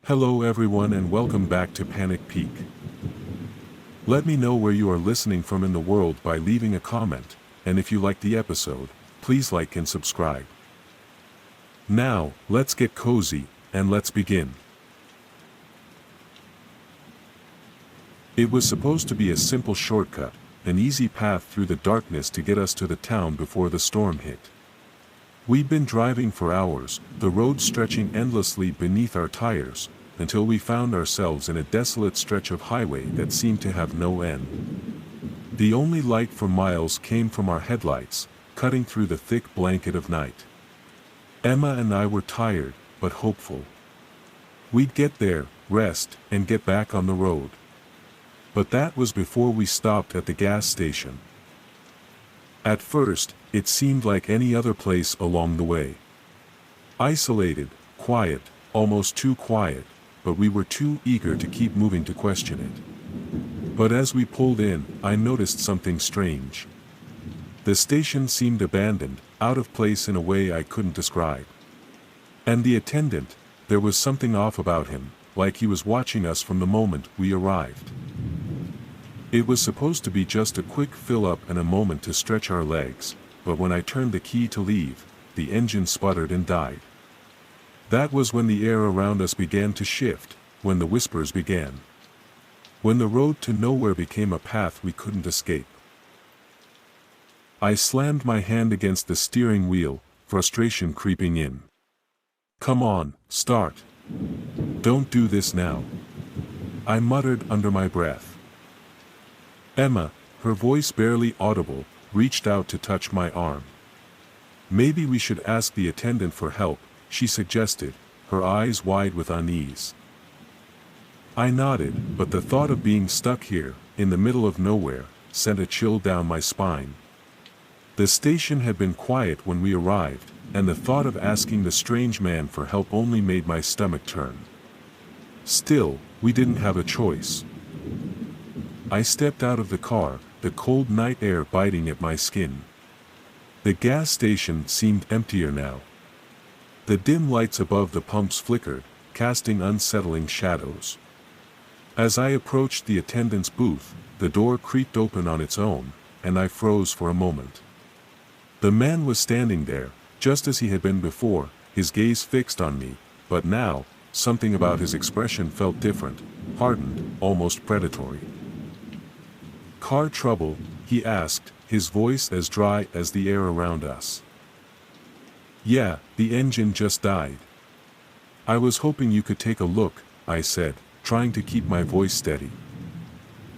Hello everyone and welcome back to Panic Peak. Let me know where you are listening from in the world by leaving a comment, and if you like the episode, please like and subscribe. Now, let's get cozy, and let's begin. It was supposed to be a simple shortcut, an easy path through the darkness to get us to the town before the storm hit. We'd been driving for hours, the road stretching endlessly beneath our tires, until we found ourselves in a desolate stretch of highway that seemed to have no end. The only light for miles came from our headlights, cutting through the thick blanket of night. Emma and I were tired, but hopeful. We'd get there, rest, and get back on the road. But that was before we stopped at the gas station. At first, it seemed like any other place along the way. Isolated, quiet, almost too quiet, but we were too eager to keep moving to question it. But as we pulled in, I noticed something strange. The station seemed abandoned, out of place in a way I couldn't describe. And the attendant, there was something off about him, like he was watching us from the moment we arrived. It was supposed to be just a quick fill-up and a moment to stretch our legs, but when I turned the key to leave, the engine sputtered and died. That was when the air around us began to shift, when the whispers began. When the road to nowhere became a path we couldn't escape. I slammed my hand against the steering wheel, frustration creeping in. "Come on, start. Don't do this now," I muttered under my breath. Emma, her voice barely audible, reached out to touch my arm. "Maybe we should ask the attendant for help," she suggested, her eyes wide with unease. I nodded, but the thought of being stuck here, in the middle of nowhere, sent a chill down my spine. The station had been quiet when we arrived, and the thought of asking the strange man for help only made my stomach turn. Still, we didn't have a choice. I stepped out of the car, the cold night air biting at my skin. The gas station seemed emptier now. The dim lights above the pumps flickered, casting unsettling shadows. As I approached the attendant's booth, the door creaked open on its own, and I froze for a moment. The man was standing there, just as he had been before, his gaze fixed on me, but now, something about his expression felt different, hardened, almost predatory. "Car trouble?" he asked, his voice as dry as the air around us. "Yeah, the engine just died. I was hoping you could take a look," I said, trying to keep my voice steady.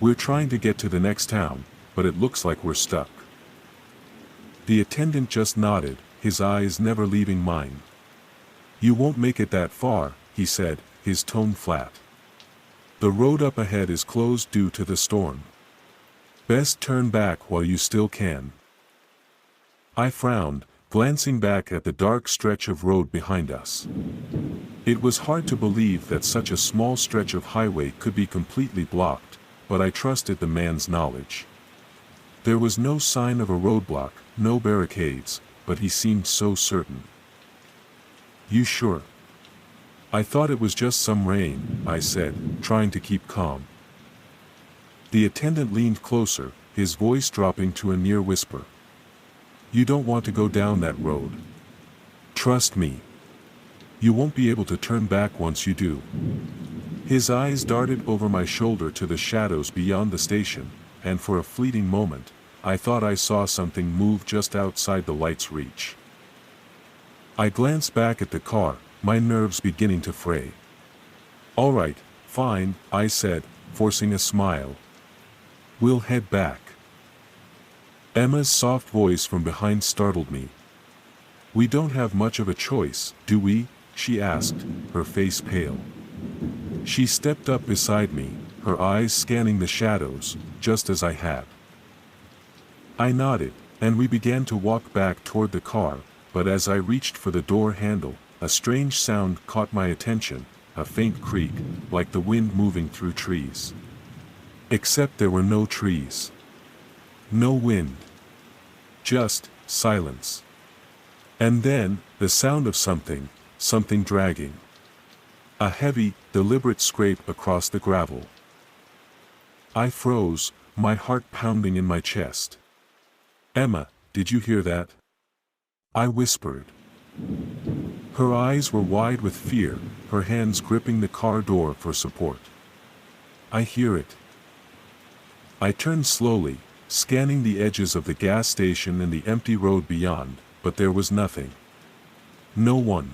"We're trying to get to the next town, but it looks like we're stuck." The attendant just nodded, his eyes never leaving mine. "You won't make it that far," he said, his tone flat. "The road up ahead is closed due to the storm. Best turn back while you still can." I frowned, glancing back at the dark stretch of road behind us. It was hard to believe that such a small stretch of highway could be completely blocked, but I trusted the man's knowledge. There was no sign of a roadblock, no barricades, but he seemed so certain. "You sure?" "I thought it was just some rain," I said, trying to keep calm. The attendant leaned closer, his voice dropping to a near whisper. "You don't want to go down that road. Trust me. You won't be able to turn back once you do." His eyes darted over my shoulder to the shadows beyond the station, and for a fleeting moment, I thought I saw something move just outside the light's reach. I glanced back at the car, my nerves beginning to fray. "All right, fine," I said, forcing a smile. "We'll head back." Emma's soft voice from behind startled me. "We don't have much of a choice, do we?" she asked, her face pale. She stepped up beside me, her eyes scanning the shadows, just as I had. I nodded, and we began to walk back toward the car, but as I reached for the door handle, a strange sound caught my attention, a faint creak, like the wind moving through trees. Except there were no trees. No wind. Just silence. And then, the sound of something dragging. A heavy, deliberate scrape across the gravel. I froze, my heart pounding in my chest. "Emma, did you hear that?" I whispered. Her eyes were wide with fear, her hands gripping the car door for support. "I hear it." I turned slowly, scanning the edges of the gas station and the empty road beyond, but there was nothing. No one.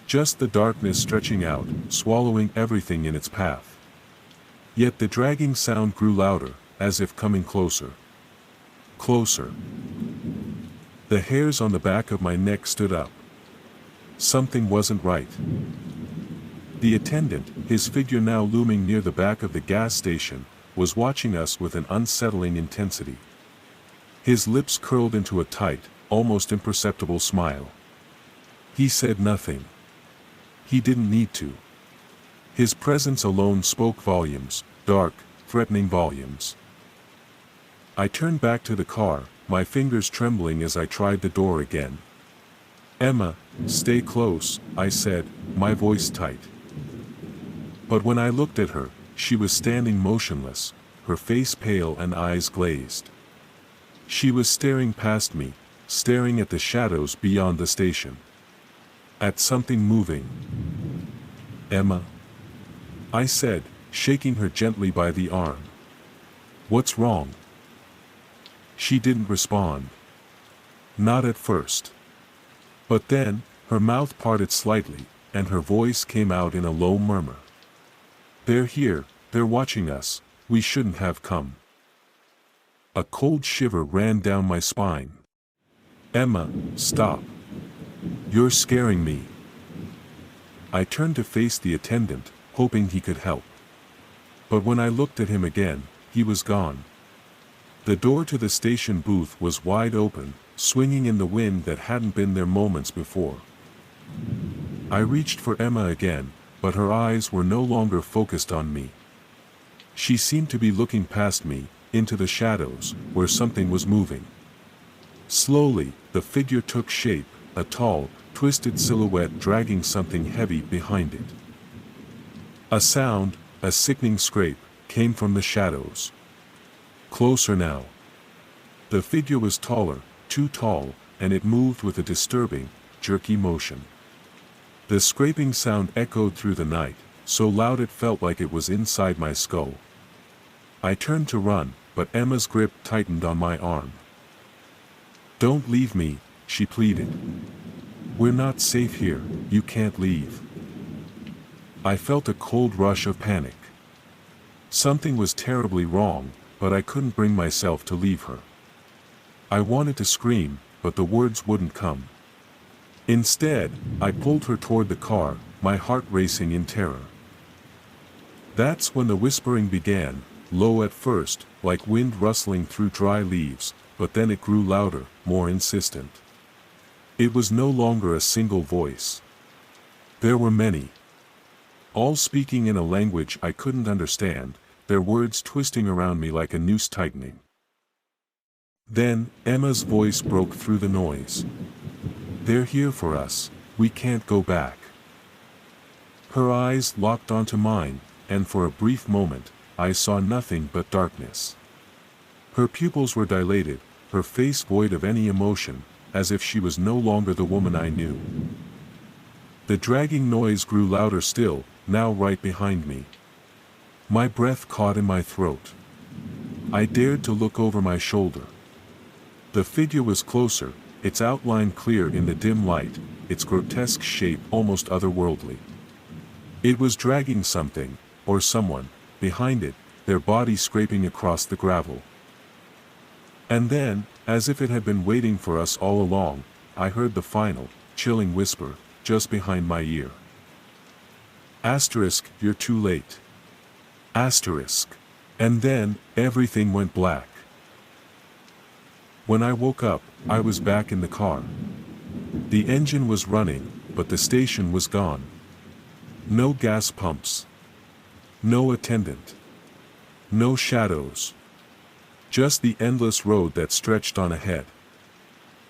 Just the darkness stretching out, swallowing everything in its path. Yet the dragging sound grew louder, as if coming closer. Closer. The hairs on the back of my neck stood up. Something wasn't right. The attendant, his figure now looming near the back of the gas station, was watching us with an unsettling intensity. His lips curled into a tight, almost imperceptible smile. He said nothing. He didn't need to. His presence alone spoke volumes, dark, threatening volumes. I turned back to the car, my fingers trembling as I tried the door again. "Emma, stay close," I said, my voice tight. But when I looked at her, she was standing motionless, her face pale and eyes glazed. She was staring past me, staring at the shadows beyond the station. At something moving. "Emma," I said, shaking her gently by the arm. "What's wrong?" She didn't respond. Not at first. But then, her mouth parted slightly, and her voice came out in a low murmur. "They're here, they're watching us, we shouldn't have come." A cold shiver ran down my spine. "Emma, stop. You're scaring me." I turned to face the attendant, hoping he could help. But when I looked at him again, he was gone. The door to the station booth was wide open, swinging in the wind that hadn't been there moments before. I reached for Emma again, but her eyes were no longer focused on me. She seemed to be looking past me, into the shadows, where something was moving. Slowly, the figure took shape, a tall, twisted silhouette dragging something heavy behind it. A sound, a sickening scrape, came from the shadows. Closer now. The figure was taller, too tall, and it moved with a disturbing, jerky motion. The scraping sound echoed through the night, so loud it felt like it was inside my skull. I turned to run, but Emma's grip tightened on my arm. "Don't leave me," she pleaded. "We're not safe here, you can't leave." I felt a cold rush of panic. Something was terribly wrong, but I couldn't bring myself to leave her. I wanted to scream, but the words wouldn't come. Instead, I pulled her toward the car, my heart racing in terror. That's when the whispering began, low at first, like wind rustling through dry leaves, but then it grew louder, more insistent. It was no longer a single voice. There were many. All speaking in a language I couldn't understand, their words twisting around me like a noose tightening. Then, Emma's voice broke through the noise. "They're here for us, we can't go back." Her eyes locked onto mine, and for a brief moment, I saw nothing but darkness. Her pupils were dilated, her face void of any emotion, as if she was no longer the woman I knew. The dragging noise grew louder still, now right behind me. My breath caught in my throat. I dared to look over my shoulder. The figure was closer, its outline clear in the dim light, its grotesque shape almost otherworldly. It was dragging something, or someone, behind it, their body scraping across the gravel. And then, as if it had been waiting for us all along, I heard the final, chilling whisper, just behind my ear. Asterisk, you're too late. Asterisk. And then, everything went black. When I woke up, I was back in the car. The engine was running, but the station was gone. No gas pumps. No attendant. No shadows. Just the endless road that stretched on ahead.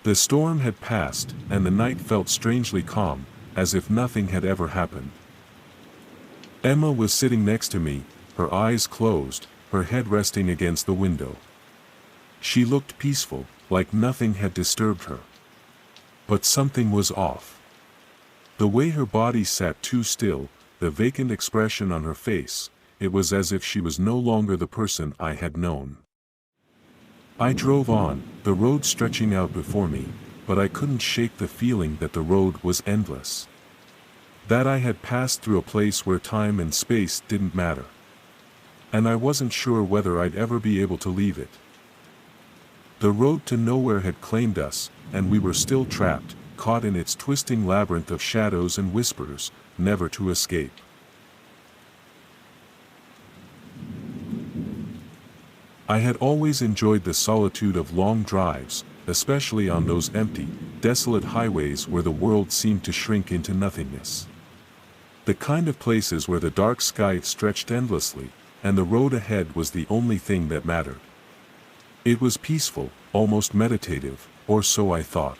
The storm had passed, and the night felt strangely calm, as if nothing had ever happened. Emma was sitting next to me, her eyes closed, her head resting against the window. She looked peaceful, like nothing had disturbed her. But something was off. The way her body sat too still, the vacant expression on her face, it was as if she was no longer the person I had known. I drove on, the road stretching out before me, but I couldn't shake the feeling that the road was endless. That I had passed through a place where time and space didn't matter. And I wasn't sure whether I'd ever be able to leave it. The road to nowhere had claimed us, and we were still trapped, caught in its twisting labyrinth of shadows and whispers, never to escape. I had always enjoyed the solitude of long drives, especially on those empty, desolate highways where the world seemed to shrink into nothingness. The kind of places where the dark sky stretched endlessly, and the road ahead was the only thing that mattered. It was peaceful, almost meditative, or so I thought.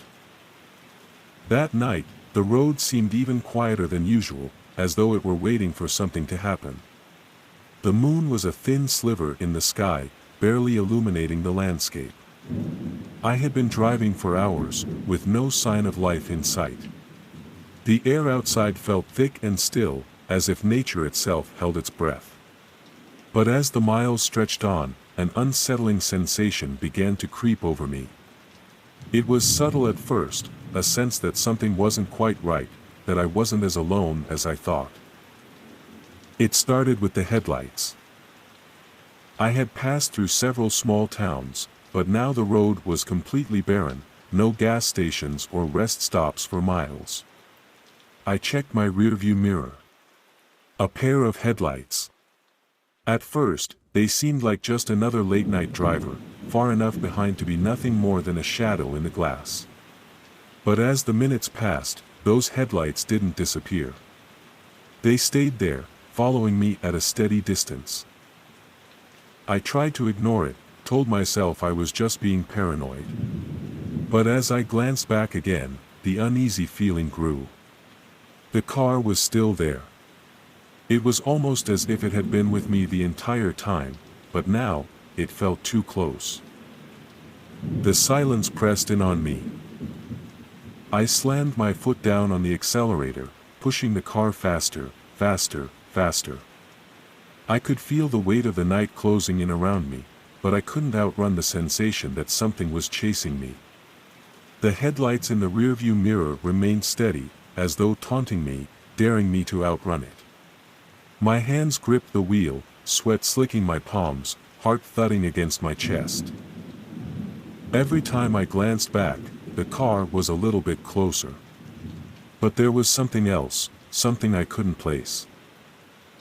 That night, the road seemed even quieter than usual, as though it were waiting for something to happen. The moon was a thin sliver in the sky, barely illuminating the landscape. I had been driving for hours, with no sign of life in sight. The air outside felt thick and still, as if nature itself held its breath. But as the miles stretched on, an unsettling sensation began to creep over me. It was subtle at first, a sense that something wasn't quite right, that I wasn't as alone as I thought. It started with the headlights. I had passed through several small towns, but now the road was completely barren, no gas stations or rest stops for miles. I checked my rearview mirror. A pair of headlights. At first, they seemed like just another late-night driver, far enough behind to be nothing more than a shadow in the glass. But as the minutes passed, those headlights didn't disappear. They stayed there, following me at a steady distance. I tried to ignore it, told myself I was just being paranoid. But as I glanced back again, the uneasy feeling grew. The car was still there. It was almost as if it had been with me the entire time, but now, it felt too close. The silence pressed in on me. I slammed my foot down on the accelerator, pushing the car faster, faster, faster. I could feel the weight of the night closing in around me, but I couldn't outrun the sensation that something was chasing me. The headlights in the rearview mirror remained steady, as though taunting me, daring me to outrun it. My hands gripped the wheel, sweat slicking my palms, heart thudding against my chest. Every time I glanced back, the car was a little bit closer. But there was something else, something I couldn't place.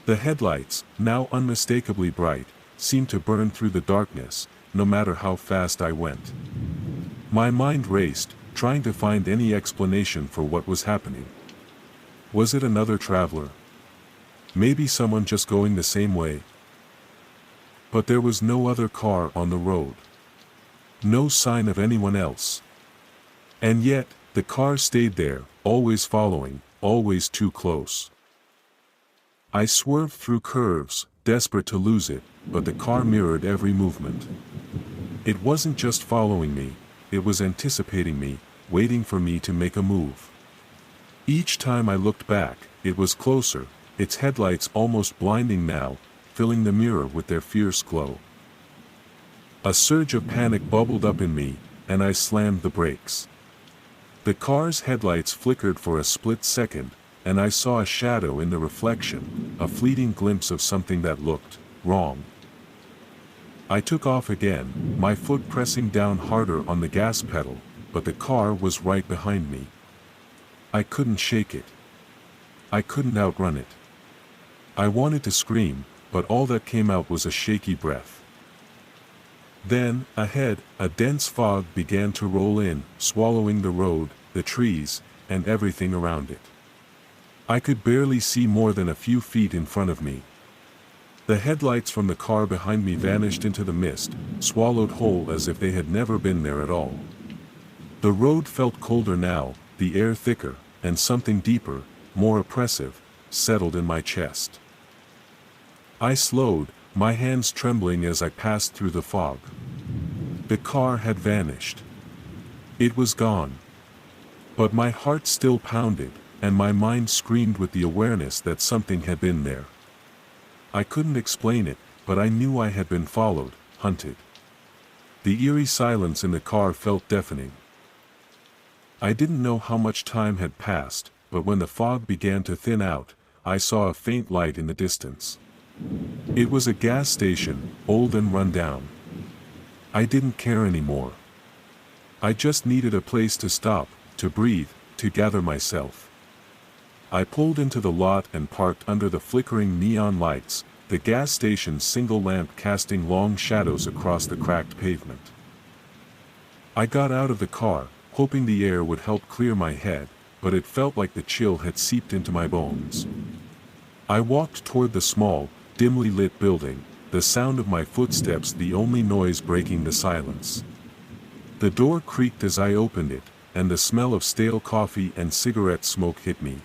The headlights, now unmistakably bright, seemed to burn through the darkness, no matter how fast I went. My mind raced, trying to find any explanation for what was happening. Was it another traveler? Maybe someone just going the same way? But there was no other car on the road. No sign of anyone else. And yet, the car stayed there, always following, always too close. I swerved through curves, desperate to lose it, but the car mirrored every movement. It wasn't just following me, it was anticipating me, waiting for me to make a move. Each time I looked back, it was closer, its headlights almost blinding now, filling the mirror with their fierce glow. A surge of panic bubbled up in me, and I slammed the brakes. The car's headlights flickered for a split second, and I saw a shadow in the reflection, a fleeting glimpse of something that looked wrong. I took off again, my foot pressing down harder on the gas pedal, but the car was right behind me. I couldn't shake it. I couldn't outrun it. I wanted to scream, but all that came out was a shaky breath. Then, ahead, a dense fog began to roll in, swallowing the road, the trees, and everything around it. I could barely see more than a few feet in front of me. The headlights from the car behind me vanished into the mist, swallowed whole as if they had never been there at all. The road felt colder now, the air thicker, and something deeper, more oppressive, settled in my chest. I slowed, my hands trembling as I passed through the fog. The car had vanished. It was gone. But my heart still pounded, and my mind screamed with the awareness that something had been there. I couldn't explain it, but I knew I had been followed, hunted. The eerie silence in the car felt deafening. I didn't know how much time had passed, but when the fog began to thin out, I saw a faint light in the distance. It was a gas station, old and run down. I didn't care anymore. I just needed a place to stop, to breathe, to gather myself. I pulled into the lot and parked under the flickering neon lights, the gas station's single lamp casting long shadows across the cracked pavement. I got out of the car, hoping the air would help clear my head, but it felt like the chill had seeped into my bones. I walked toward the small, dimly lit building, the sound of my footsteps the only noise breaking the silence. The door creaked as I opened it, and the smell of stale coffee and cigarette smoke hit me.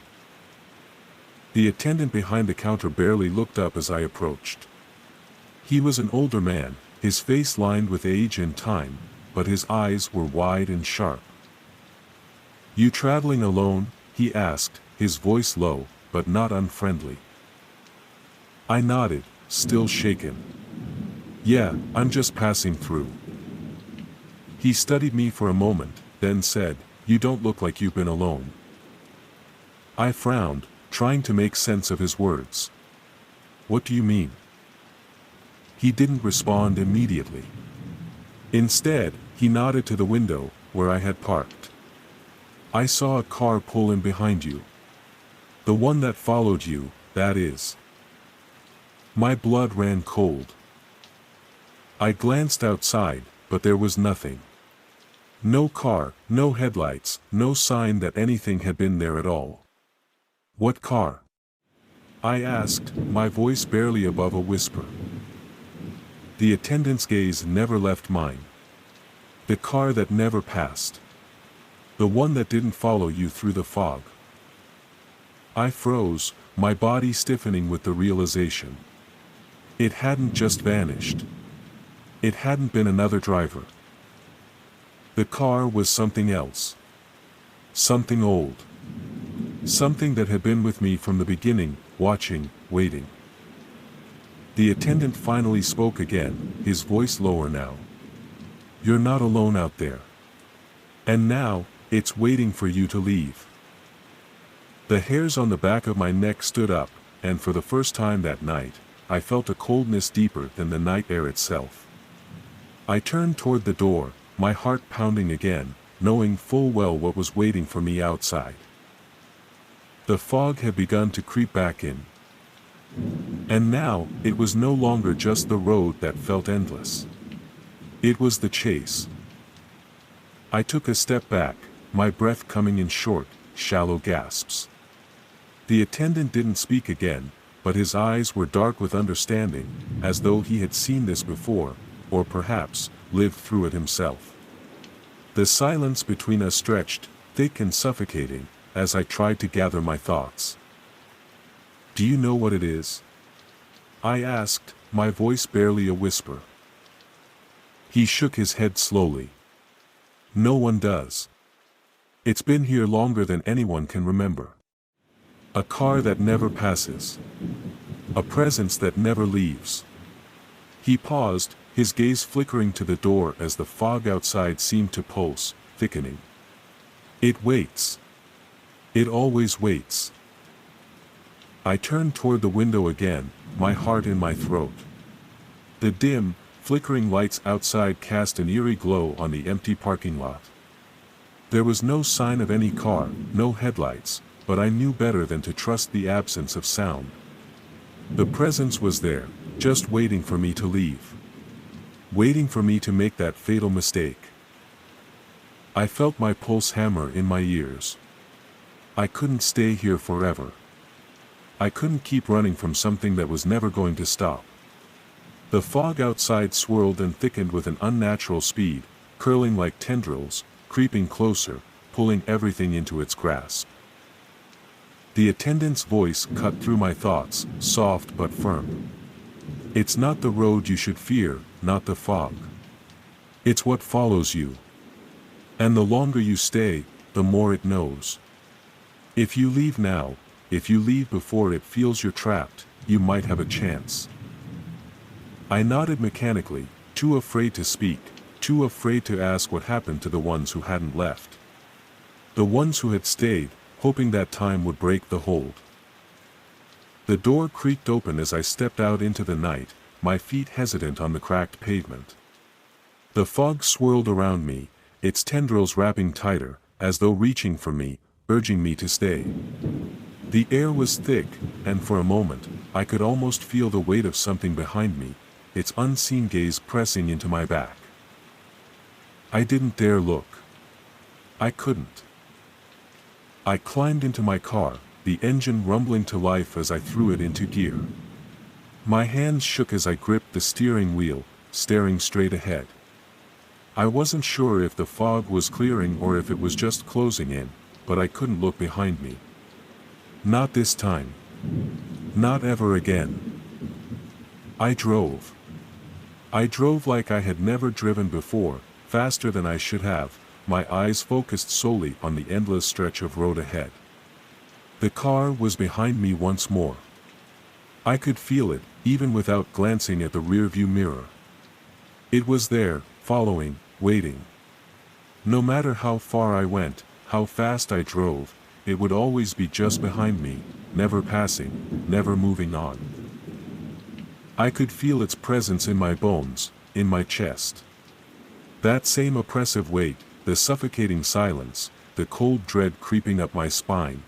The attendant behind the counter barely looked up as I approached. He was an older man, his face lined with age and time, but his eyes were wide and sharp. "You traveling alone?" he asked, his voice low, but not unfriendly. I nodded, still shaken. "Yeah, I'm just passing through." He studied me for a moment, then said, "You don't look like you've been alone." I frowned, trying to make sense of his words. "What do you mean?" He didn't respond immediately. Instead, he nodded to the window, where I had parked. "I saw a car pull in behind you. The one that followed you, that is." My blood ran cold. I glanced outside, but there was nothing. No car, no headlights, no sign that anything had been there at all. "What car?" I asked, my voice barely above a whisper. The attendant's gaze never left mine. "The car that never passed. The one that didn't follow you through the fog." I froze, my body stiffening with the realization. It hadn't just vanished. It hadn't been another driver. The car was something else. Something old. Something that had been with me from the beginning, watching, waiting. The attendant finally spoke again, his voice lower now. "You're not alone out there. And now, it's waiting for you to leave." The hairs on the back of my neck stood up, and for the first time that night, I felt a coldness deeper than the night air itself. I turned toward the door, my heart pounding again, knowing full well what was waiting for me outside. The fog had begun to creep back in. And now, it was no longer just the road that felt endless. It was the chase. I took a step back, my breath coming in short, shallow gasps. The attendant didn't speak again, but his eyes were dark with understanding, as though he had seen this before, or perhaps, lived through it himself. The silence between us stretched, thick and suffocating, as I tried to gather my thoughts. "Do you know what it is?" I asked, my voice barely a whisper. He shook his head slowly. "No one does. It's been here longer than anyone can remember. A car that never passes. A presence that never leaves." He paused, his gaze flickering to the door as the fog outside seemed to pulse, thickening. "It waits. It always waits." I turned toward the window again, my heart in my throat. The dim, flickering lights outside cast an eerie glow on the empty parking lot. There was no sign of any car, no headlights, but I knew better than to trust the absence of sound. The presence was there, just waiting for me to leave. Waiting for me to make that fatal mistake. I felt my pulse hammer in my ears. I couldn't stay here forever. I couldn't keep running from something that was never going to stop. The fog outside swirled and thickened with an unnatural speed, curling like tendrils, creeping closer, pulling everything into its grasp. The attendant's voice cut through my thoughts, soft but firm. It's not the road you should fear, not the fog. It's what follows you. And the longer you stay, the more it knows. If you leave now, if you leave before it feels you're trapped, you might have a chance. I nodded mechanically, too afraid to speak, too afraid to ask what happened to the ones who hadn't left. The ones who had stayed, hoping that time would break the hold. The door creaked open as I stepped out into the night, my feet hesitant on the cracked pavement. The fog swirled around me, its tendrils wrapping tighter, as though reaching for me, urging me to stay. The air was thick, and for a moment, I could almost feel the weight of something behind me, its unseen gaze pressing into my back. I didn't dare look. I couldn't. I climbed into my car, the engine rumbling to life as I threw it into gear. My hands shook as I gripped the steering wheel, staring straight ahead. I wasn't sure if the fog was clearing or if it was just closing in, but I couldn't look behind me. Not this time. Not ever again. I drove. I drove like I had never driven before, faster than I should have, my eyes focused solely on the endless stretch of road ahead. The car was behind me once more. I could feel it, even without glancing at the rearview mirror. It was there, following, waiting. No matter how far I went, how fast I drove, it would always be just behind me, never passing, never moving on. I could feel its presence in my bones, in my chest. That same oppressive weight, the suffocating silence, the cold dread creeping up my spine.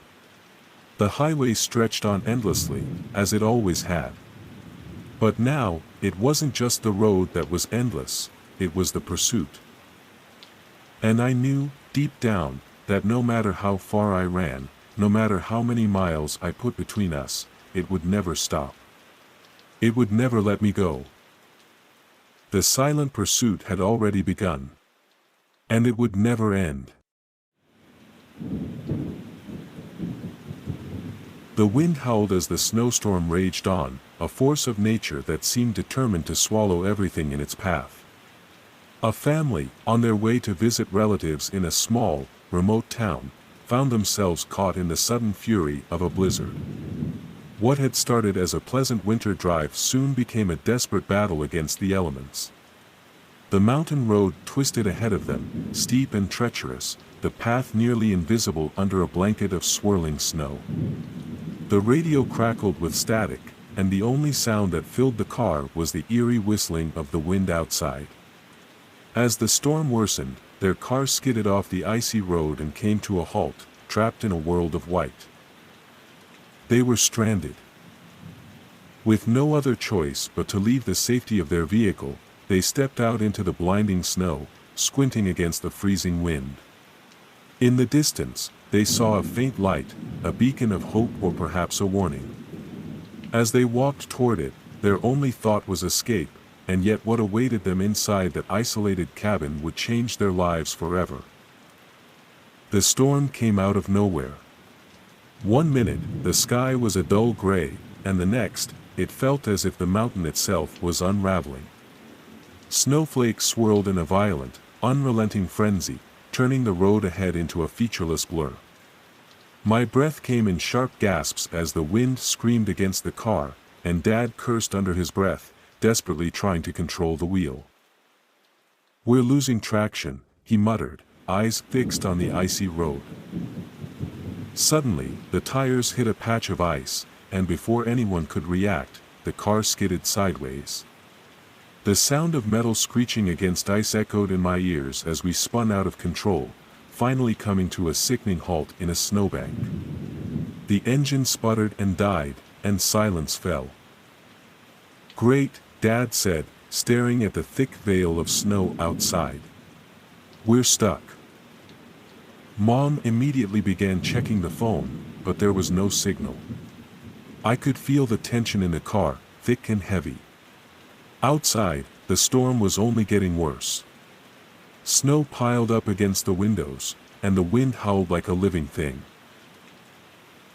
The highway stretched on endlessly, as it always had. But now, it wasn't just the road that was endless, it was the pursuit. And I knew, deep down, that no matter how far I ran, no matter how many miles I put between us, it would never stop. It would never let me go. The silent pursuit had already begun. And it would never end. The wind howled as the snowstorm raged on, a force of nature that seemed determined to swallow everything in its path. A family, on their way to visit relatives in a small, remote town, found themselves caught in the sudden fury of a blizzard. What had started as a pleasant winter drive soon became a desperate battle against the elements. The mountain road twisted ahead of them, steep and treacherous, the path nearly invisible under a blanket of swirling snow. The radio crackled with static, and the only sound that filled the car was the eerie whistling of the wind outside. As the storm worsened, their car skidded off the icy road and came to a halt, trapped in a world of white. They were stranded. With no other choice but to leave the safety of their vehicle, they stepped out into the blinding snow, squinting against the freezing wind. In the distance, they saw a faint light, a beacon of hope or perhaps a warning. As they walked toward it, their only thought was escape, and yet what awaited them inside that isolated cabin would change their lives forever. The storm came out of nowhere. One minute, the sky was a dull gray, and the next, it felt as if the mountain itself was unraveling. Snowflakes swirled in a violent, unrelenting frenzy, turning the road ahead into a featureless blur. My breath came in sharp gasps as the wind screamed against the car, and Dad cursed under his breath, desperately trying to control the wheel. "We're losing traction," he muttered, eyes fixed on the icy road. Suddenly, the tires hit a patch of ice, and before anyone could react, the car skidded sideways. The sound of metal screeching against ice echoed in my ears as we spun out of control, finally coming to a sickening halt in a snowbank. The engine sputtered and died, and silence fell. "Great," Dad said, staring at the thick veil of snow outside. "We're stuck." Mom immediately began checking the phone, but there was no signal. I could feel the tension in the car, thick and heavy. Outside, the storm was only getting worse. Snow piled up against the windows, and the wind howled like a living thing.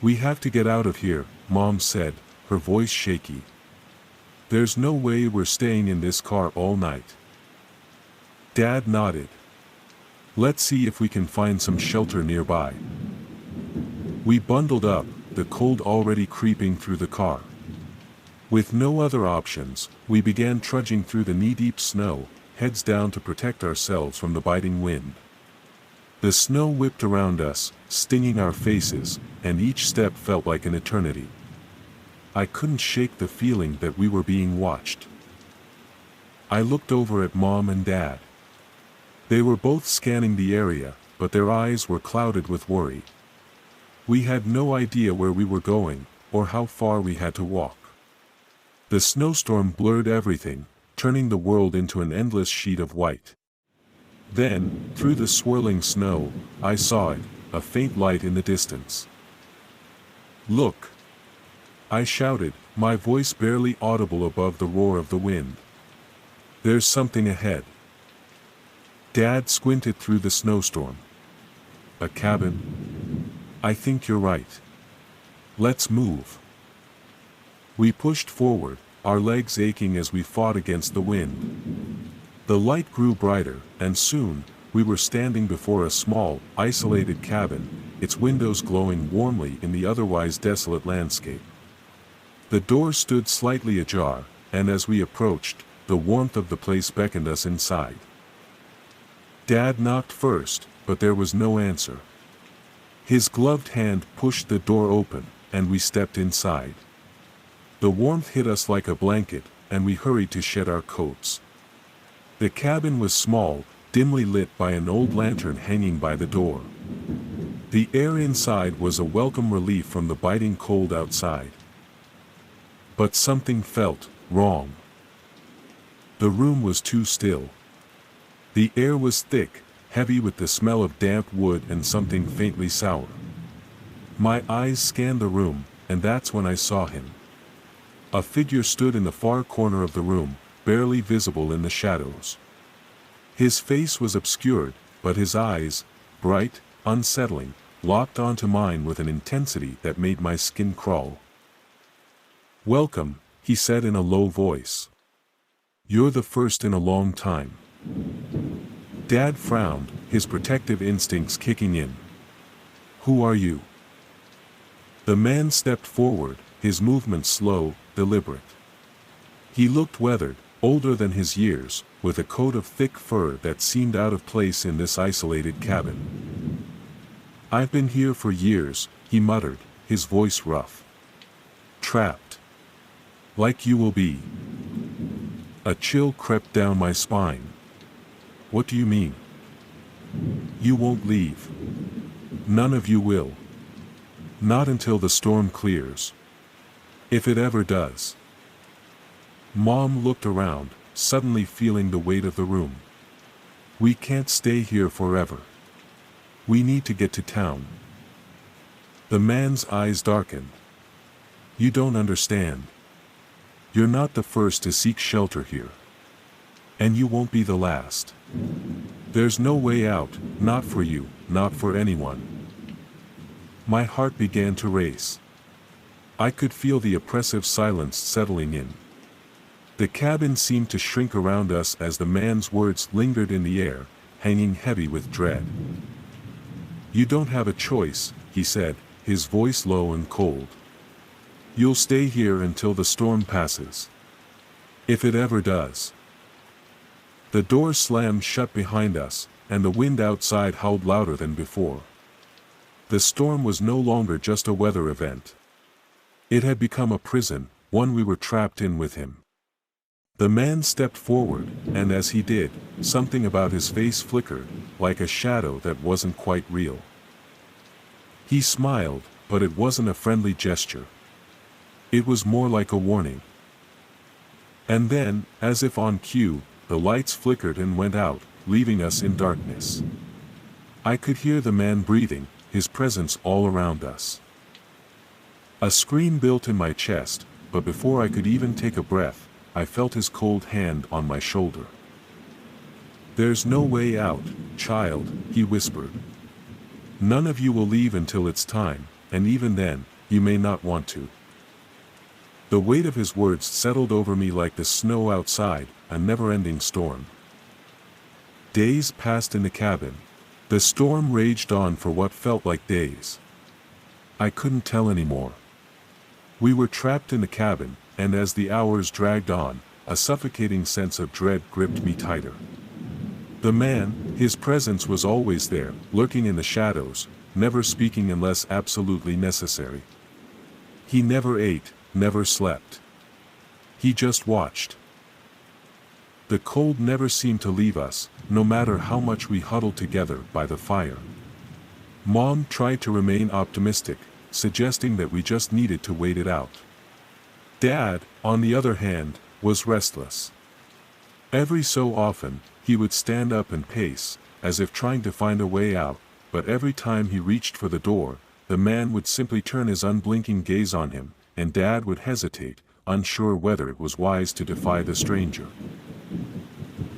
"We have to get out of here," Mom said, her voice shaky. There's no way we're staying in this car all night. Dad nodded. Let's see if we can find some shelter nearby. We bundled up, the cold already creeping through the car. With no other options, we began trudging through the knee-deep snow, heads down to protect ourselves from the biting wind. The snow whipped around us, stinging our faces, and each step felt like an eternity. I couldn't shake the feeling that we were being watched. I looked over at Mom and Dad. They were both scanning the area, but their eyes were clouded with worry. We had no idea where we were going, or how far we had to walk. The snowstorm blurred everything, turning the world into an endless sheet of white. Then, through the swirling snow, I saw it, a faint light in the distance. Look! I shouted, my voice barely audible above the roar of the wind. There's something ahead. Dad squinted through the snowstorm. A cabin? I think you're right. Let's move. We pushed forward, our legs aching as we fought against the wind. The light grew brighter, and soon, we were standing before a small, isolated cabin, its windows glowing warmly in the otherwise desolate landscape. The door stood slightly ajar, and as we approached, the warmth of the place beckoned us inside. Dad knocked first, but there was no answer. His gloved hand pushed the door open, and we stepped inside. The warmth hit us like a blanket, and we hurried to shed our coats. The cabin was small, dimly lit by an old lantern hanging by the door. The air inside was a welcome relief from the biting cold outside. But something felt wrong. The room was too still. The air was thick, heavy with the smell of damp wood and something faintly sour. My eyes scanned the room, and that's when I saw him. A figure stood in the far corner of the room, barely visible in the shadows. His face was obscured, but his eyes, bright, unsettling, locked onto mine with an intensity that made my skin crawl. "Welcome," he said in a low voice. "You're the first in a long time." Dad frowned, his protective instincts kicking in. "Who are you?" The man stepped forward, his movements slow, deliberate. He looked weathered, older than his years, with a coat of thick fur that seemed out of place in this isolated cabin. "I've been here for years," he muttered, his voice rough. "Trapped. Like you will be." A chill crept down my spine. "What do you mean?" "You won't leave. None of you will. Not until the storm clears. If it ever does." Mom looked around, suddenly feeling the weight of the room. "We can't stay here forever. We need to get to town." The man's eyes darkened. "You don't understand. You're not the first to seek shelter here. And you won't be the last. There's no way out, not for you, not for anyone." My heart began to race. I could feel the oppressive silence settling in. The cabin seemed to shrink around us as the man's words lingered in the air, hanging heavy with dread. "You don't have a choice," he said, his voice low and cold. "You'll stay here until the storm passes. If it ever does." The door slammed shut behind us, and the wind outside howled louder than before. The storm was no longer just a weather event. It had become a prison, one we were trapped in with him. The man stepped forward, and as he did, something about his face flickered, like a shadow that wasn't quite real. He smiled, but it wasn't a friendly gesture. It was more like a warning. And then, as if on cue, the lights flickered and went out, leaving us in darkness. I could hear the man breathing, his presence all around us. A scream built in my chest, but before I could even take a breath, I felt his cold hand on my shoulder. "There's no way out, child," he whispered. "None of you will leave until it's time, and even then, you may not want to." The weight of his words settled over me like the snow outside, a never-ending storm. Days passed in the cabin. The storm raged on for what felt like days. I couldn't tell anymore. We were trapped in the cabin, and as the hours dragged on, a suffocating sense of dread gripped me tighter. The man, his presence was always there, lurking in the shadows, never speaking unless absolutely necessary. He never ate, never slept. He just watched. The cold never seemed to leave us, no matter how much we huddled together by the fire. Mom tried to remain optimistic, suggesting that we just needed to wait it out. Dad, on the other hand, was restless. Every so often, he would stand up and pace, as if trying to find a way out, but every time he reached for the door, the man would simply turn his unblinking gaze on him, and Dad would hesitate, unsure whether it was wise to defy the stranger.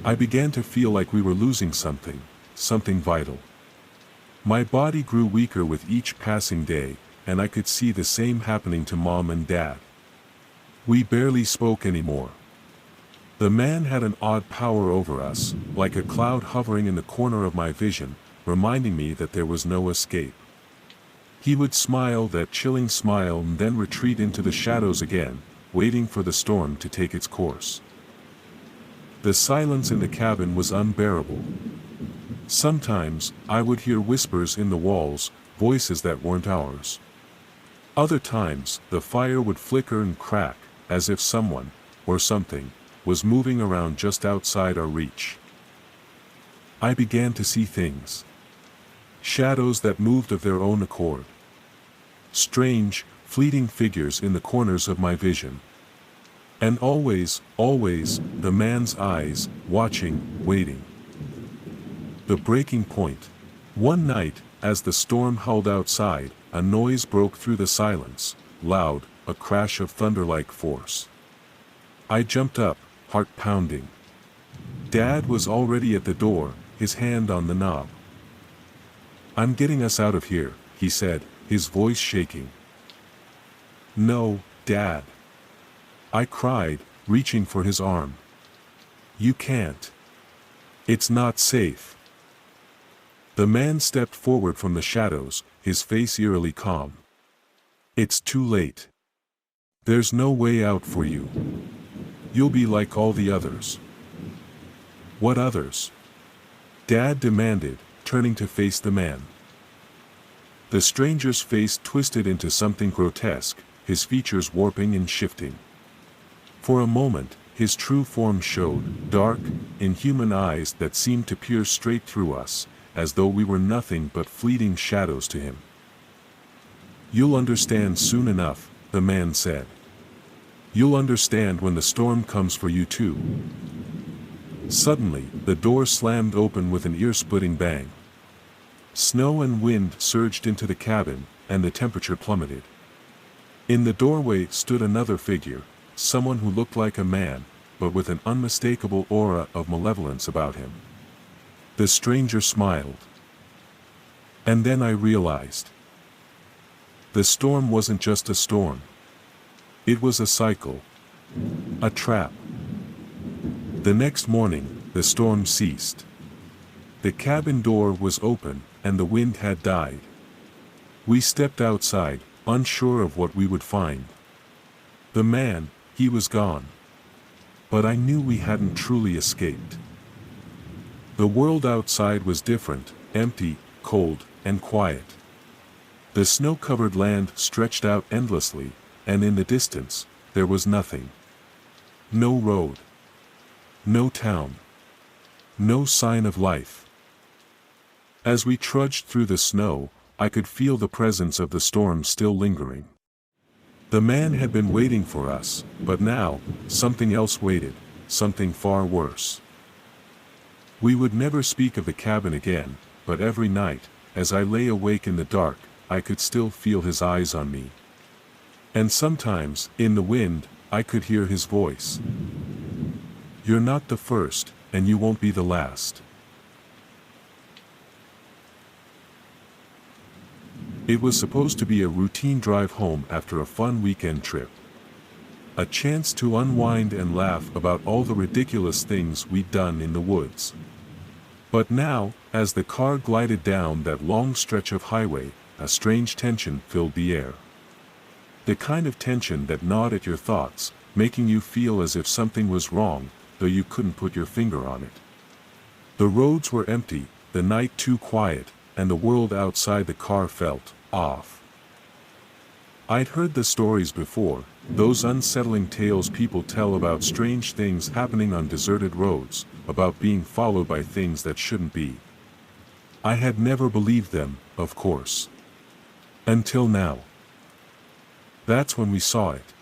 I began to feel like we were losing something vital. My body grew weaker with each passing day, and I could see the same happening to Mom and Dad. We barely spoke anymore. The man had an odd power over us, like a cloud hovering in the corner of my vision, reminding me that there was no escape. He would smile that chilling smile and then retreat into the shadows again, waiting for the storm to take its course. The silence in the cabin was unbearable. Sometimes, I would hear whispers in the walls, voices that weren't ours. Other times, the fire would flicker and crack, as if someone, or something, was moving around just outside our reach. I began to see things. Shadows that moved of their own accord. Strange, fleeting figures in the corners of my vision. And always, the man's eyes, watching, waiting. The breaking point. One night, as the storm howled outside, a noise broke through the silence, loud, a crash of thunder-like force. I jumped up, heart pounding. Dad was already at the door, his hand on the knob. "I'm getting us out of here," he said, his voice shaking. "No, Dad," I cried, reaching for his arm. "You can't. It's not safe." The man stepped forward from the shadows, his face eerily calm. "It's too late. There's no way out for you. You'll be like all the others." "What others?" Dad demanded, turning to face the man. The stranger's face twisted into something grotesque, his features warping and shifting. For a moment, his true form showed, dark, inhuman eyes that seemed to peer straight through us, as though we were nothing but fleeting shadows to him. "You'll understand soon enough," the man said. "You'll understand when the storm comes for you too." Suddenly, the door slammed open with an ear-splitting bang. Snow and wind surged into the cabin, and the temperature plummeted. In the doorway stood another figure, someone who looked like a man, but with an unmistakable aura of malevolence about him. The stranger smiled. And then I realized. The storm wasn't just a storm. It was a cycle. A trap. The next morning, the storm ceased. The cabin door was open, and the wind had died. We stepped outside, unsure of what we would find. The man, he was gone. But I knew we hadn't truly escaped. The world outside was different, empty, cold, and quiet. The snow-covered land stretched out endlessly, and in the distance, there was nothing. No road. No town. No sign of life. As we trudged through the snow, I could feel the presence of the storm still lingering. The man had been waiting for us, but now, something else waited, something far worse. We would never speak of the cabin again, but every night, as I lay awake in the dark, I could still feel his eyes on me. And sometimes, in the wind, I could hear his voice. "You're not the first, and you won't be the last." It was supposed to be a routine drive home after a fun weekend trip. A chance to unwind and laugh about all the ridiculous things we'd done in the woods. But now, as the car glided down that long stretch of highway, a strange tension filled the air. The kind of tension that gnawed at your thoughts, making you feel as if something was wrong, though you couldn't put your finger on it. The roads were empty, the night too quiet, and the world outside the car felt off. I'd heard the stories before, those unsettling tales people tell about strange things happening on deserted roads, about being followed by things that shouldn't be. I had never believed them, of course. Until now. That's when we saw it.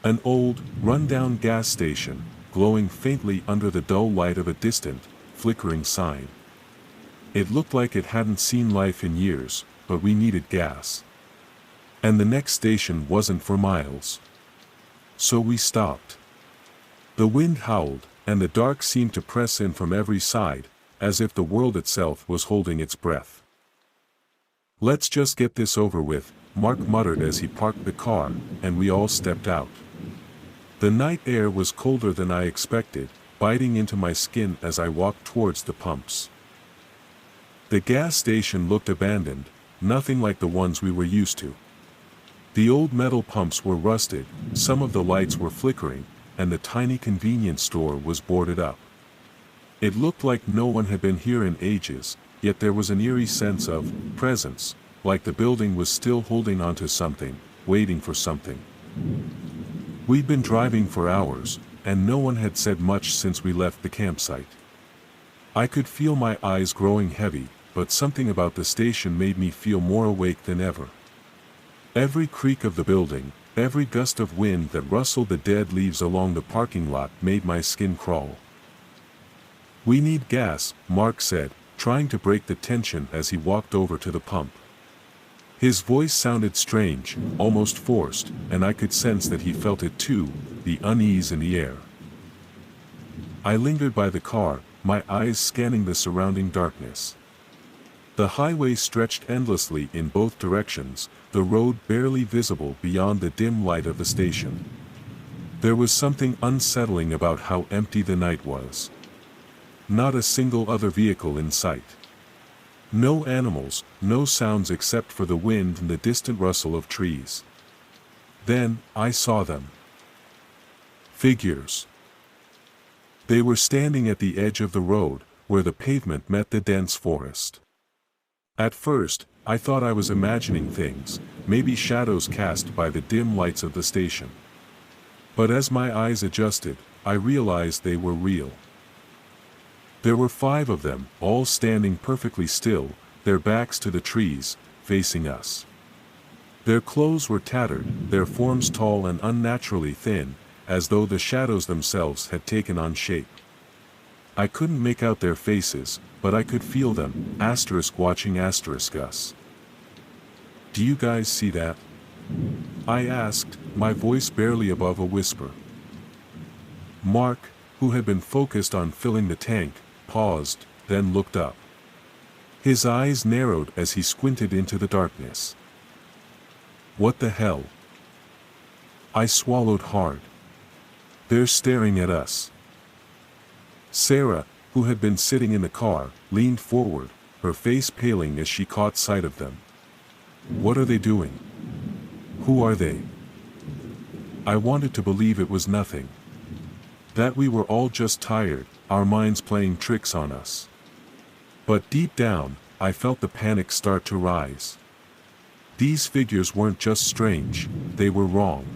An old, run-down gas station, glowing faintly under the dull light of a distant, flickering sign. It looked like it hadn't seen life in years, but we needed gas. And the next station wasn't for miles. So we stopped. The wind howled, and the dark seemed to press in from every side, as if the world itself was holding its breath. "Let's just get this over with," Mark muttered as he parked the car, and we all stepped out. The night air was colder than I expected, biting into my skin as I walked towards the pumps. The gas station looked abandoned, nothing like the ones we were used to. The old metal pumps were rusted, some of the lights were flickering, and the tiny convenience store was boarded up. It looked like no one had been here in ages, yet there was an eerie sense of presence, like the building was still holding on to something, waiting for something. We'd been driving for hours, and no one had said much since we left the campsite. I could feel my eyes growing heavy, but something about the station made me feel more awake than ever. Every creak of the building, every gust of wind that rustled the dead leaves along the parking lot made my skin crawl. "We need gas," Mark said, trying to break the tension as he walked over to the pump. His voice sounded strange, almost forced, and I could sense that he felt it too, the unease in the air. I lingered by the car, my eyes scanning the surrounding darkness. The highway stretched endlessly in both directions, the road barely visible beyond the dim light of the station. There was something unsettling about how empty the night was. Not a single other vehicle in sight. No animals, no sounds except for the wind and the distant rustle of trees. Then, I saw them. Figures. They were standing at the edge of the road, where the pavement met the dense forest. At first, I thought I was imagining things, maybe shadows cast by the dim lights of the station. But as my eyes adjusted, I realized they were real. There were 5 of them, all standing perfectly still, their backs to the trees, facing us. Their clothes were tattered, their forms tall and unnaturally thin, as though the shadows themselves had taken on shape. I couldn't make out their faces, but I could feel them, watching us. "Do you guys see that?" I asked, my voice barely above a whisper. Mark, who had been focused on filling the tank, paused, then looked up. His eyes narrowed as he squinted into the darkness. "What the hell?" I swallowed hard. "They're staring at us." Sarah, who had been sitting in the car, leaned forward, her face paling as she caught sight of them. "What are they doing? Who are they?" I wanted to believe it was nothing. That we were all just tired, our minds playing tricks on us. But deep down, I felt the panic start to rise. These figures weren't just strange, they were wrong.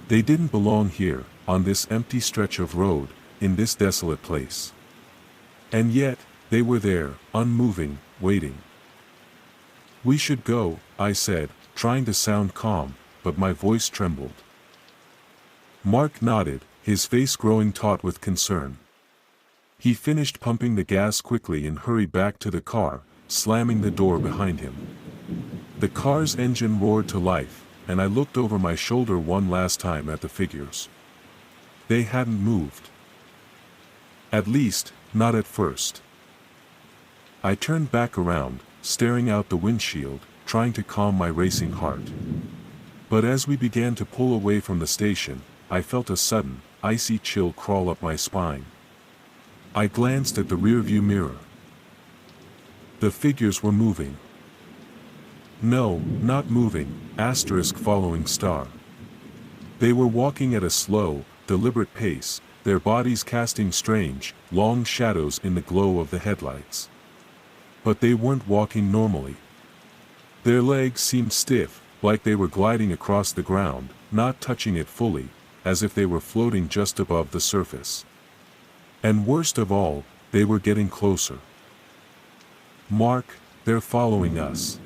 They didn't belong here, on this empty stretch of road, in this desolate place. And yet, they were there, unmoving, waiting. "We should go," I said, trying to sound calm, but my voice trembled. Mark nodded, his face growing taut with concern. He finished pumping the gas quickly and hurried back to the car, slamming the door behind him. The car's engine roared to life, and I looked over my shoulder one last time at the figures. They hadn't moved. At least, not at first. I turned back around, staring out the windshield, trying to calm my racing heart. But as we began to pull away from the station, I felt a sudden, icy chill crawl up my spine. I glanced at the rearview mirror. The figures were moving. No, not moving, asterisk following star. They were walking at a slow, deliberate pace, their bodies casting strange, long shadows in the glow of the headlights. But they weren't walking normally. Their legs seemed stiff, like they were gliding across the ground, not touching it fully, as if they were floating just above the surface. And worst of all, they were getting closer. "Mark, they're following us."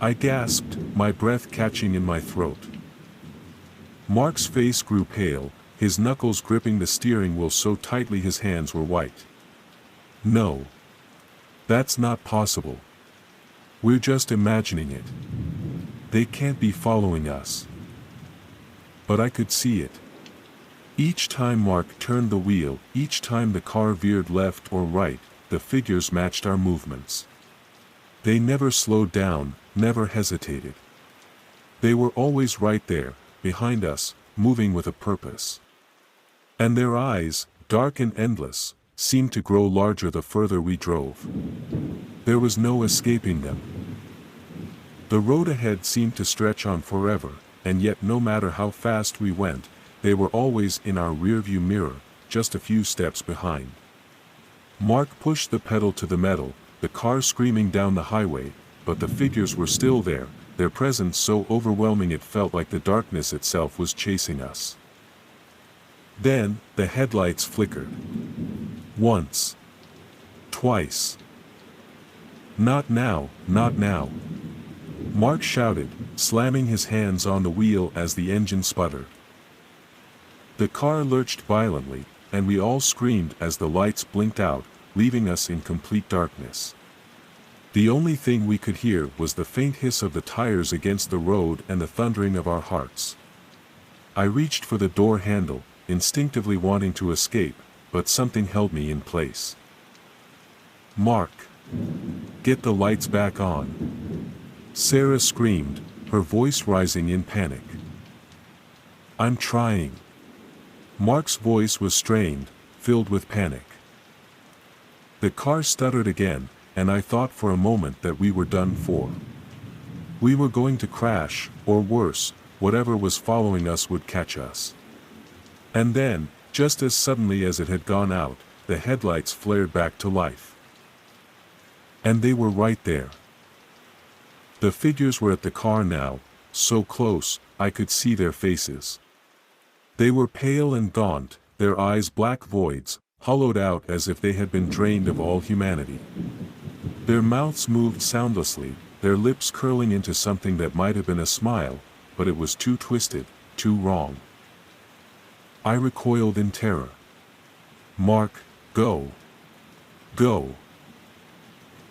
I gasped, my breath catching in my throat. Mark's face grew pale, his knuckles gripping the steering wheel so tightly his hands were white. "No. That's not possible. We're just imagining it. They can't be following us." But I could see it. Each time Mark turned the wheel, each time the car veered left or right, the figures matched our movements. They never slowed down, never hesitated. They were always right there, behind us, moving with a purpose. And their eyes, dark and endless, seemed to grow larger the further we drove. There was no escaping them. The road ahead seemed to stretch on forever, and yet no matter how fast we went, they were always in our rearview mirror, just a few steps behind. Mark pushed the pedal to the metal, the car screaming down the highway, but the figures were still there, their presence so overwhelming it felt like the darkness itself was chasing us. Then, the headlights flickered. Once. Twice. "Not now, not now!" Mark shouted, slamming his hands on the wheel as the engine sputtered. The car lurched violently, and we all screamed as the lights blinked out, leaving us in complete darkness. The only thing we could hear was the faint hiss of the tires against the road and the thundering of our hearts. I reached for the door handle, instinctively wanting to escape, but something held me in place. "Mark! Get the lights back on!" Sarah screamed, her voice rising in panic. "I'm trying." Mark's voice was strained, filled with panic. The car stuttered again, and I thought for a moment that we were done for. We were going to crash, or worse, whatever was following us would catch us. And then, just as suddenly as it had gone out, the headlights flared back to life. And they were right there. The figures were at the car now, so close, I could see their faces. They were pale and gaunt, their eyes black voids, hollowed out as if they had been drained of all humanity. Their mouths moved soundlessly, their lips curling into something that might have been a smile, but it was too twisted, too wrong. I recoiled in terror. "Mark, go! Go!"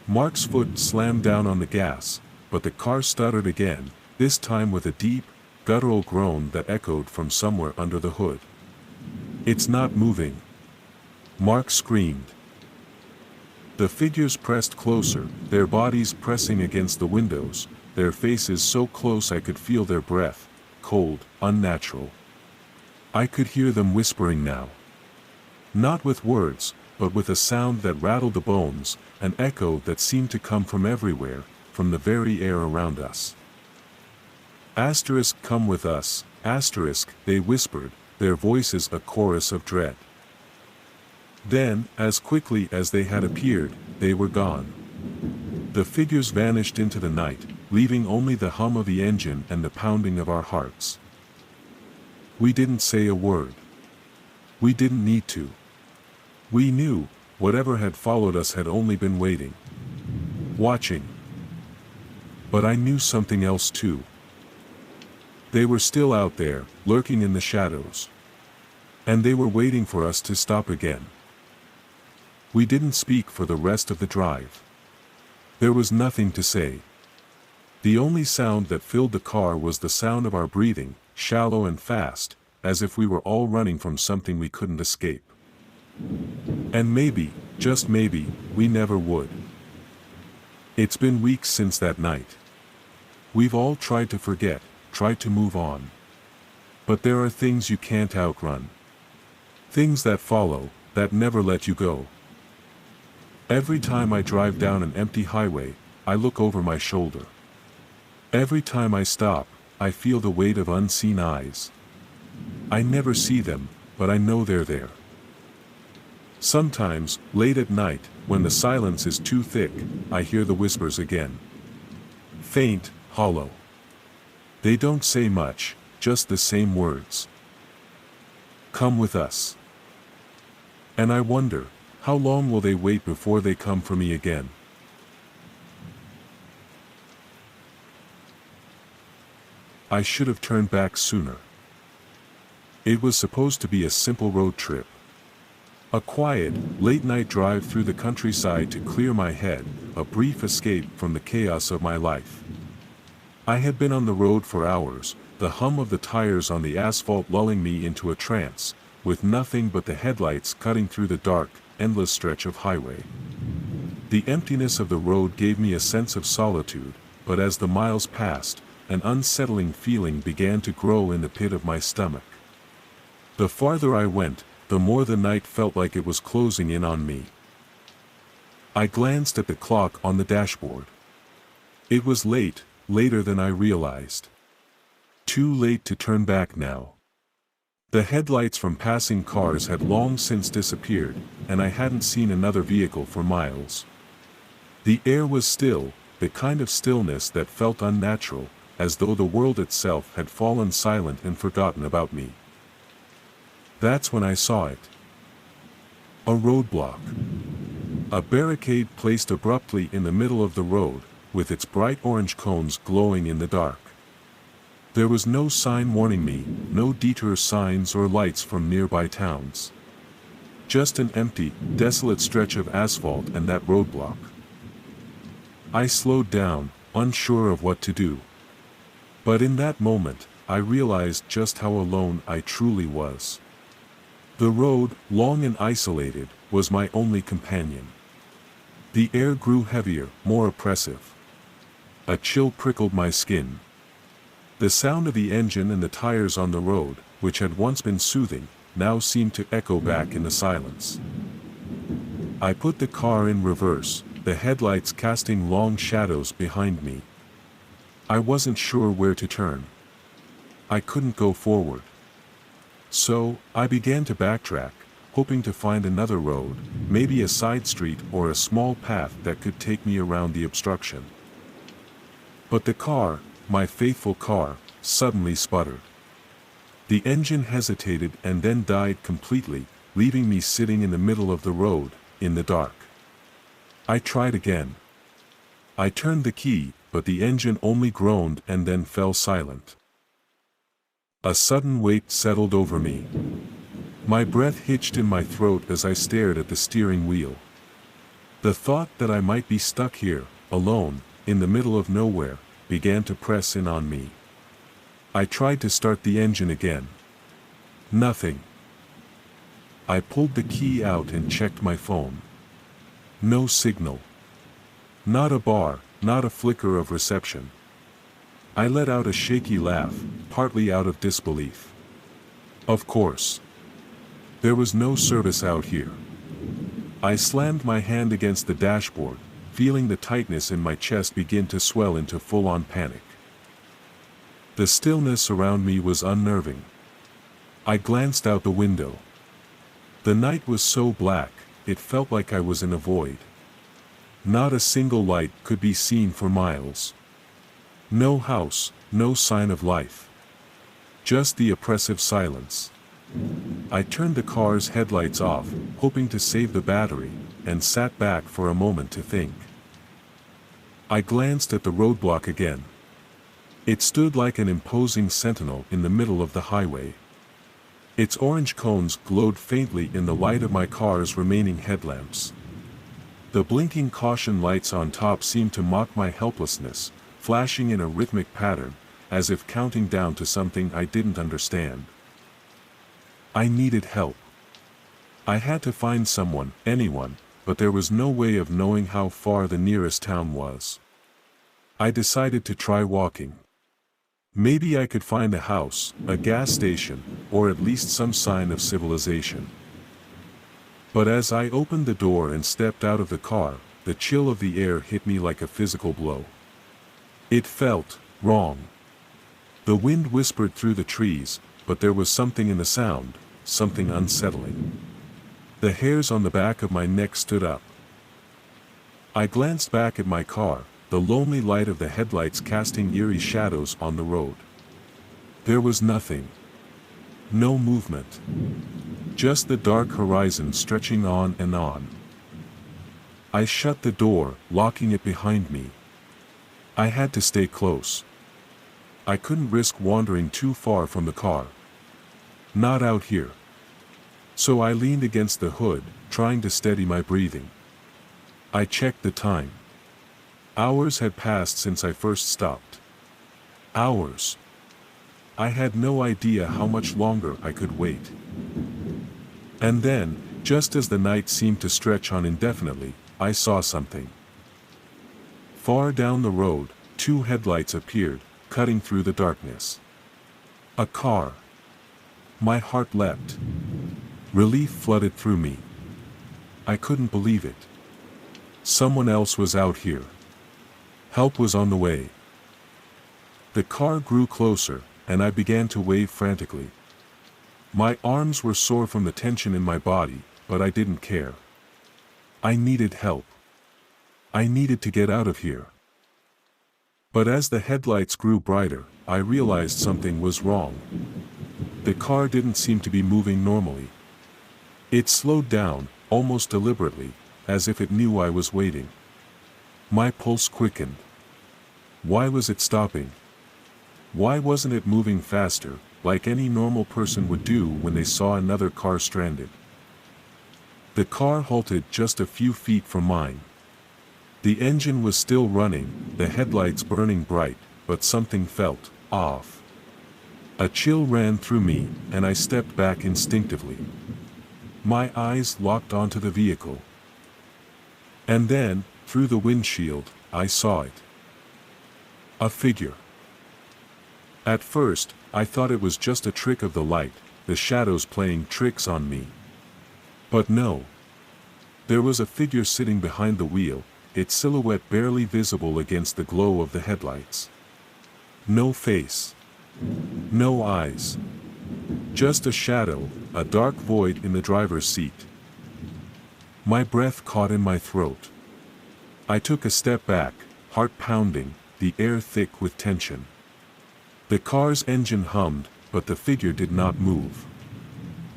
Mark's foot slammed down on the gas, but the car stuttered again, this time with a deep, guttural groan that echoed from somewhere under the hood. "It's not moving!" Mark screamed. The figures pressed closer, their bodies pressing against the windows, their faces so close I could feel their breath, cold, unnatural. I could hear them whispering now. Not with words, but with a sound that rattled the bones, an echo that seemed to come from everywhere, from the very air around us. "Come with us, they whispered, their voices a chorus of dread. Then, as quickly as they had appeared, they were gone. The figures vanished into the night, leaving only the hum of the engine and the pounding of our hearts. We didn't say a word. We didn't need to. We knew, whatever had followed us had only been waiting. Watching. But I knew something else too. They were still out there, lurking in the shadows. And they were waiting for us to stop again. We didn't speak for the rest of the drive. There was nothing to say. The only sound that filled the car was the sound of our breathing, shallow and fast, as if we were all running from something we couldn't escape. And maybe, just maybe, we never would. It's been weeks since that night. We've all tried to forget, try to move on. But there are things you can't outrun. Things that follow, that never let you go. Every time I drive down an empty highway, I look over my shoulder. Every time I stop, I feel the weight of unseen eyes. I never see them, but I know they're there. Sometimes, late at night, when the silence is too thick, I hear the whispers again. Faint, hollow. They don't say much, just the same words. Come with us. And I wonder, how long will they wait before they come for me again? I should have turned back sooner. It was supposed to be a simple road trip. A quiet, late-night drive through the countryside to clear my head, a brief escape from the chaos of my life. I had been on the road for hours, the hum of the tires on the asphalt lulling me into a trance, with nothing but the headlights cutting through the dark, endless stretch of highway. The emptiness of the road gave me a sense of solitude, but as the miles passed, an unsettling feeling began to grow in the pit of my stomach. The farther I went, the more the night felt like it was closing in on me. I glanced at the clock on the dashboard. It was late, later than I realized. Too late to turn back now. The headlights from passing cars had long since disappeared, and I hadn't seen another vehicle for miles. The air was still, the kind of stillness that felt unnatural, as though the world itself had fallen silent and forgotten about me. That's when I saw it. A roadblock. A barricade placed abruptly in the middle of the road, with its bright orange cones glowing in the dark. There was no sign warning me, no detour signs or lights from nearby towns. Just an empty, desolate stretch of asphalt and that roadblock. I slowed down, unsure of what to do. But in that moment, I realized just how alone I truly was. The road, long and isolated, was my only companion. The air grew heavier, more oppressive. A chill prickled my skin. The sound of the engine and the tires on the road, which had once been soothing, now seemed to echo back in the silence. I put the car in reverse, the headlights casting long shadows behind me. I wasn't sure where to turn. I couldn't go forward. So, I began to backtrack, hoping to find another road, maybe a side street or a small path that could take me around the obstruction. But the car, my faithful car, suddenly sputtered. The engine hesitated and then died completely, leaving me sitting in the middle of the road, in the dark. I tried again. I turned the key, but the engine only groaned and then fell silent. A sudden weight settled over me. My breath hitched in my throat as I stared at the steering wheel. The thought that I might be stuck here, alone, in the middle of nowhere, began to press in on me. I tried to start the engine again. Nothing. I pulled the key out and checked my phone. No signal. Not a bar, not a flicker of reception. I let out a shaky laugh, partly out of disbelief. Of course. There was no service out here. I slammed my hand against the dashboard, feeling the tightness in my chest begin to swell into full-on panic. The stillness around me was unnerving. I glanced out the window. The night was so black, it felt like I was in a void. Not a single light could be seen for miles. No house, no sign of life. Just the oppressive silence. I turned the car's headlights off, hoping to save the battery, and sat back for a moment to think. I glanced at the roadblock again. It stood like an imposing sentinel in the middle of the highway. Its orange cones glowed faintly in the light of my car's remaining headlamps. The blinking caution lights on top seemed to mock my helplessness, flashing in a rhythmic pattern, as if counting down to something I didn't understand. I needed help. I had to find someone, anyone, but there was no way of knowing how far the nearest town was. I decided to try walking. Maybe I could find a house, a gas station, or at least some sign of civilization. But as I opened the door and stepped out of the car, the chill of the air hit me like a physical blow. It felt wrong. The wind whispered through the trees, but there was something in the sound, something unsettling. The hairs on the back of my neck stood up. I glanced back at my car, the lonely light of the headlights casting eerie shadows on the road. There was nothing. No movement. Just the dark horizon stretching on and on. I shut the door, locking it behind me. I had to stay close. I couldn't risk wandering too far from the car. Not out here. So I leaned against the hood, trying to steady my breathing. I checked the time. Hours had passed since I first stopped. Hours. I had no idea how much longer I could wait. And then, just as the night seemed to stretch on indefinitely, I saw something. Far down the road, two headlights appeared, cutting through the darkness. A car. My heart leapt. Relief flooded through me. I couldn't believe it. Someone else was out here. Help was on the way. The car grew closer, and I began to wave frantically. My arms were sore from the tension in my body, but I didn't care. I needed help. I needed to get out of here. But as the headlights grew brighter, I realized something was wrong. The car didn't seem to be moving normally. It slowed down, almost deliberately, as if it knew I was waiting. My pulse quickened. Why was it stopping? Why wasn't it moving faster, like any normal person would do when they saw another car stranded? The car halted just a few feet from mine. The engine was still running, the headlights burning bright, but something felt off. A chill ran through me, and I stepped back instinctively. My eyes locked onto the vehicle. And then, through the windshield, I saw it. A figure. At first, I thought it was just a trick of the light, the shadows playing tricks on me. But no. There was a figure sitting behind the wheel, its silhouette barely visible against the glow of the headlights. No face. No eyes. Just a shadow, a dark void in the driver's seat. My breath caught in my throat. I took a step back, heart pounding, the air thick with tension. The car's engine hummed, but the figure did not move.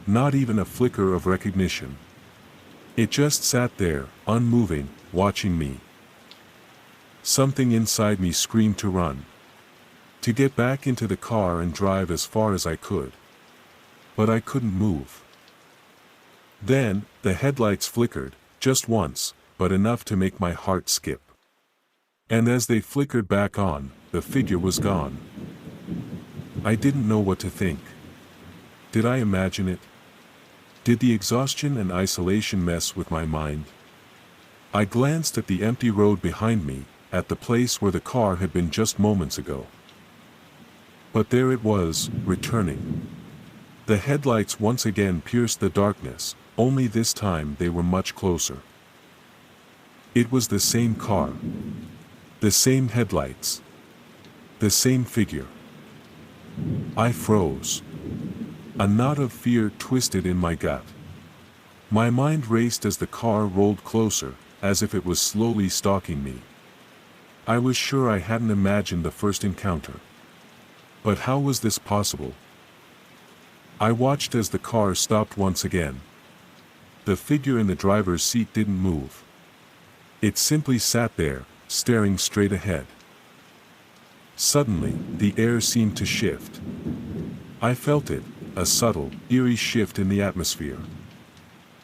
Not even a flicker of recognition. It just sat there, unmoving, watching me. Something inside me screamed to run. To get back into the car and drive as far as I could. But I couldn't move. Then, the headlights flickered, just once, but enough to make my heart skip. And as they flickered back on, the figure was gone. I didn't know what to think. Did I imagine it? Did the exhaustion and isolation mess with my mind? I glanced at the empty road behind me, at the place where the car had been just moments ago. But there it was, returning. The headlights once again pierced the darkness, only this time they were much closer. It was the same car. The same headlights. The same figure. I froze. A knot of fear twisted in my gut. My mind raced as the car rolled closer, as if it was slowly stalking me. I was sure I hadn't imagined the first encounter. But how was this possible? I watched as the car stopped once again. The figure in the driver's seat didn't move. It simply sat there, staring straight ahead. Suddenly, the air seemed to shift. I felt it, a subtle, eerie shift in the atmosphere.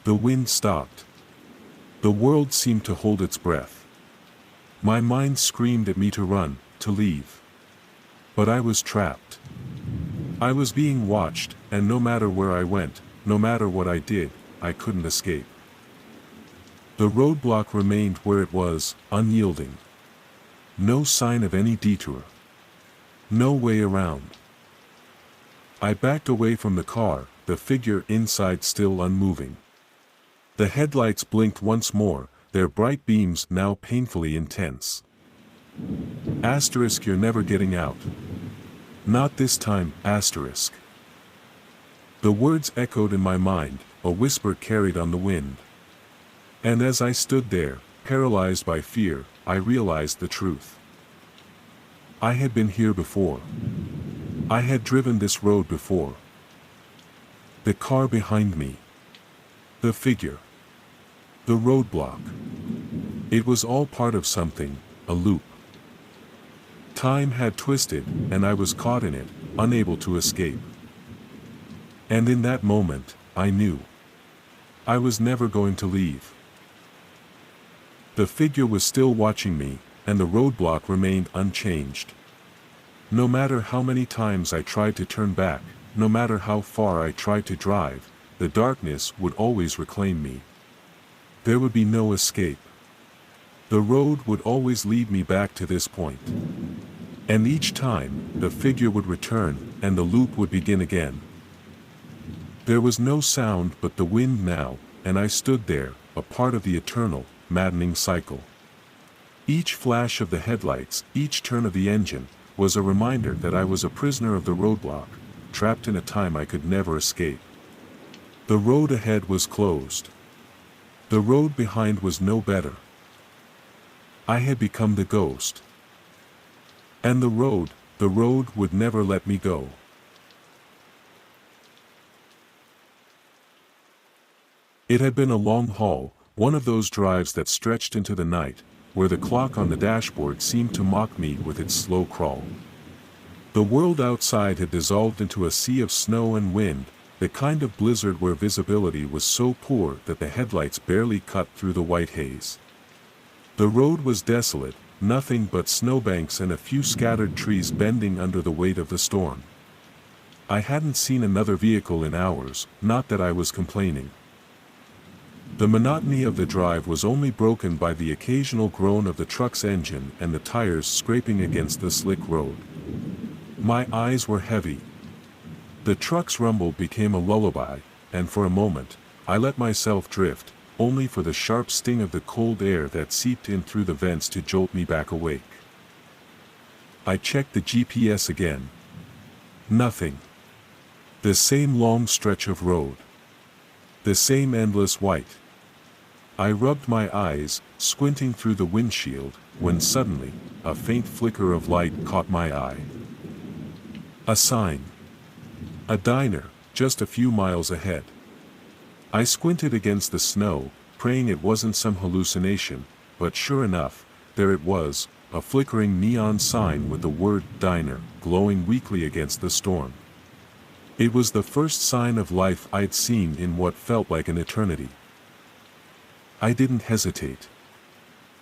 The wind stopped. The world seemed to hold its breath. My mind screamed at me to run, to leave. But I was trapped. I was being watched, and no matter where I went, no matter what I did, I couldn't escape. The roadblock remained where it was, unyielding. No sign of any detour. No way around. I backed away from the car, the figure inside still unmoving. The headlights blinked once more, their bright beams now painfully intense. Asterisk, you're never getting out. Not this time, asterisk. The words echoed in my mind, a whisper carried on the wind. And as I stood there, paralyzed by fear, I realized the truth. I had been here before. I had driven this road before. The car behind me. The figure. The roadblock. It was all part of something, a loop. Time had twisted, and I was caught in it, unable to escape. And in that moment, I knew. I was never going to leave. The figure was still watching me, and the roadblock remained unchanged. No matter how many times I tried to turn back, no matter how far I tried to drive, the darkness would always reclaim me. There would be no escape. The road would always lead me back to this point. And each time, the figure would return, and the loop would begin again. There was no sound but the wind now, and I stood there, a part of the eternal, maddening cycle. Each flash of the headlights, each turn of the engine, was a reminder that I was a prisoner of the roadblock, trapped in a time I could never escape. The road ahead was closed. The road behind was no better. I had become the ghost. And the road would never let me go. It had been a long haul, one of those drives that stretched into the night, where the clock on the dashboard seemed to mock me with its slow crawl. The world outside had dissolved into a sea of snow and wind, the kind of blizzard where visibility was so poor that the headlights barely cut through the white haze. The road was desolate, nothing but snowbanks and a few scattered trees bending under the weight of the storm. I hadn't seen another vehicle in hours, not that I was complaining. The monotony of the drive was only broken by the occasional groan of the truck's engine and the tires scraping against the slick road. My eyes were heavy. The truck's rumble became a lullaby, and for a moment, I let myself drift, only for the sharp sting of the cold air that seeped in through the vents to jolt me back awake. I checked the GPS again. Nothing. The same long stretch of road. The same endless white. I rubbed my eyes, squinting through the windshield, when suddenly, a faint flicker of light caught my eye. A sign. A diner, just a few miles ahead. I squinted against the snow, praying it wasn't some hallucination, but sure enough, there it was, a flickering neon sign with the word diner glowing weakly against the storm. It was the first sign of life I'd seen in what felt like an eternity. I didn't hesitate.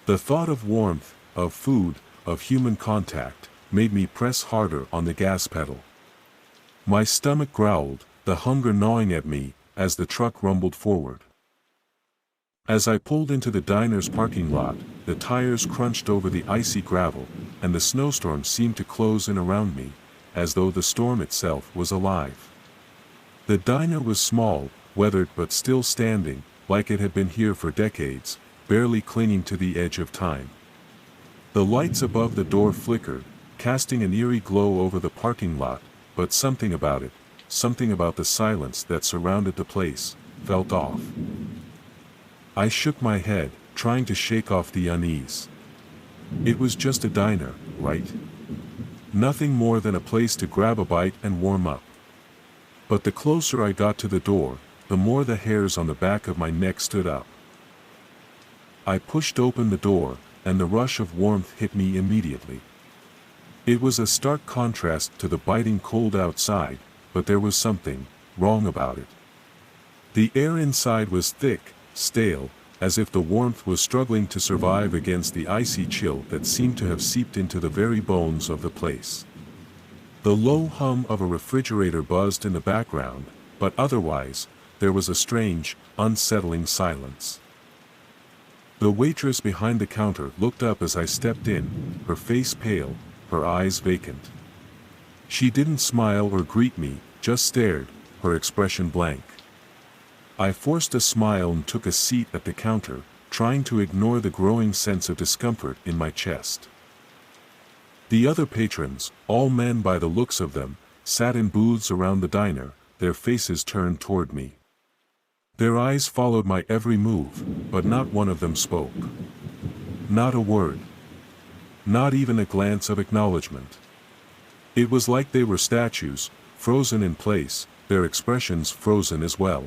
The thought of warmth, of food, of human contact, made me press harder on the gas pedal. My stomach growled, the hunger gnawing at me, as the truck rumbled forward. As I pulled into the diner's parking lot, the tires crunched over the icy gravel, and the snowstorm seemed to close in around me, as though the storm itself was alive. The diner was small, weathered but still standing, like it had been here for decades, barely clinging to the edge of time. The lights above the door flickered, casting an eerie glow over the parking lot, but something about it, something about the silence that surrounded the place, felt off. I shook my head, trying to shake off the unease. It was just a diner, right? Nothing more than a place to grab a bite and warm up. But the closer I got to the door, the more the hairs on the back of my neck stood up. I pushed open the door, and the rush of warmth hit me immediately. It was a stark contrast to the biting cold outside, but there was something wrong about it. The air inside was thick, stale, as if the warmth was struggling to survive against the icy chill that seemed to have seeped into the very bones of the place. The low hum of a refrigerator buzzed in the background, but otherwise, there was a strange, unsettling silence. The waitress behind the counter looked up as I stepped in, her face pale, her eyes vacant. She didn't smile or greet me, just stared, her expression blank. I forced a smile and took a seat at the counter, trying to ignore the growing sense of discomfort in my chest. The other patrons, all men by the looks of them, sat in booths around the diner, their faces turned toward me. Their eyes followed my every move, but not one of them spoke. Not a word. Not even a glance of acknowledgement. It was like they were statues, frozen in place, their expressions frozen as well.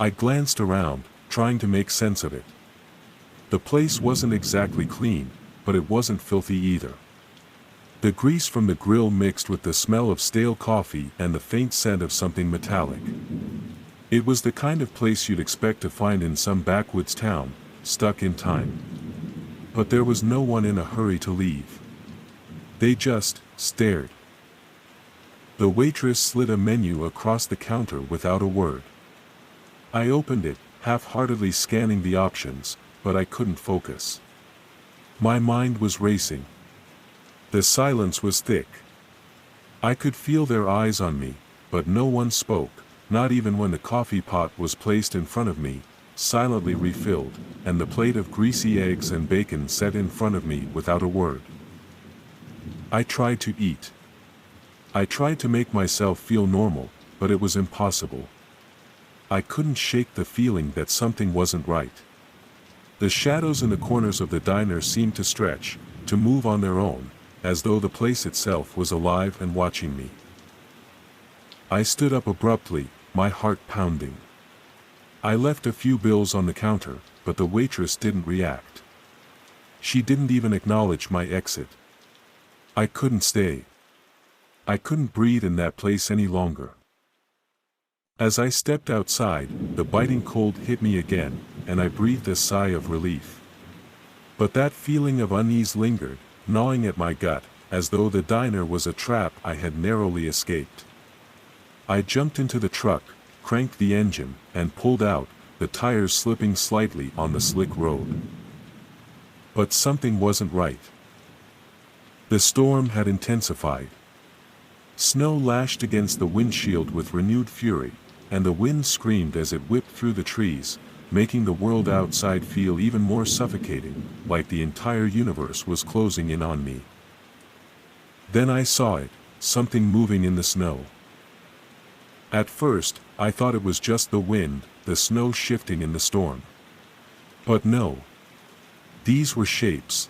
I glanced around, trying to make sense of it. The place wasn't exactly clean, but it wasn't filthy either. The grease from the grill mixed with the smell of stale coffee and the faint scent of something metallic. It was the kind of place you'd expect to find in some backwoods town, stuck in time. But there was no one in a hurry to leave. They just stared. The waitress slid a menu across the counter without a word. I opened it, half-heartedly scanning the options, but I couldn't focus. My mind was racing. The silence was thick. I could feel their eyes on me, but no one spoke, not even when the coffee pot was placed in front of me, silently refilled, and the plate of greasy eggs and bacon set in front of me without a word. I tried to eat. I tried to make myself feel normal, but it was impossible. I couldn't shake the feeling that something wasn't right. The shadows in the corners of the diner seemed to stretch, to move on their own, as though the place itself was alive and watching me. I stood up abruptly, my heart pounding. I left a few bills on the counter, but the waitress didn't react. She didn't even acknowledge my exit. I couldn't stay. I couldn't breathe in that place any longer. As I stepped outside, the biting cold hit me again, and I breathed a sigh of relief. But that feeling of unease lingered, gnawing at my gut, as though the diner was a trap I had narrowly escaped. I jumped into the truck, cranked the engine, and pulled out, the tires slipping slightly on the slick road. But something wasn't right. The storm had intensified. Snow lashed against the windshield with renewed fury, and the wind screamed as it whipped through the trees, making the world outside feel even more suffocating, like the entire universe was closing in on me. Then I saw it, something moving in the snow. At first, I thought it was just the wind, the snow shifting in the storm. But no. These were shapes.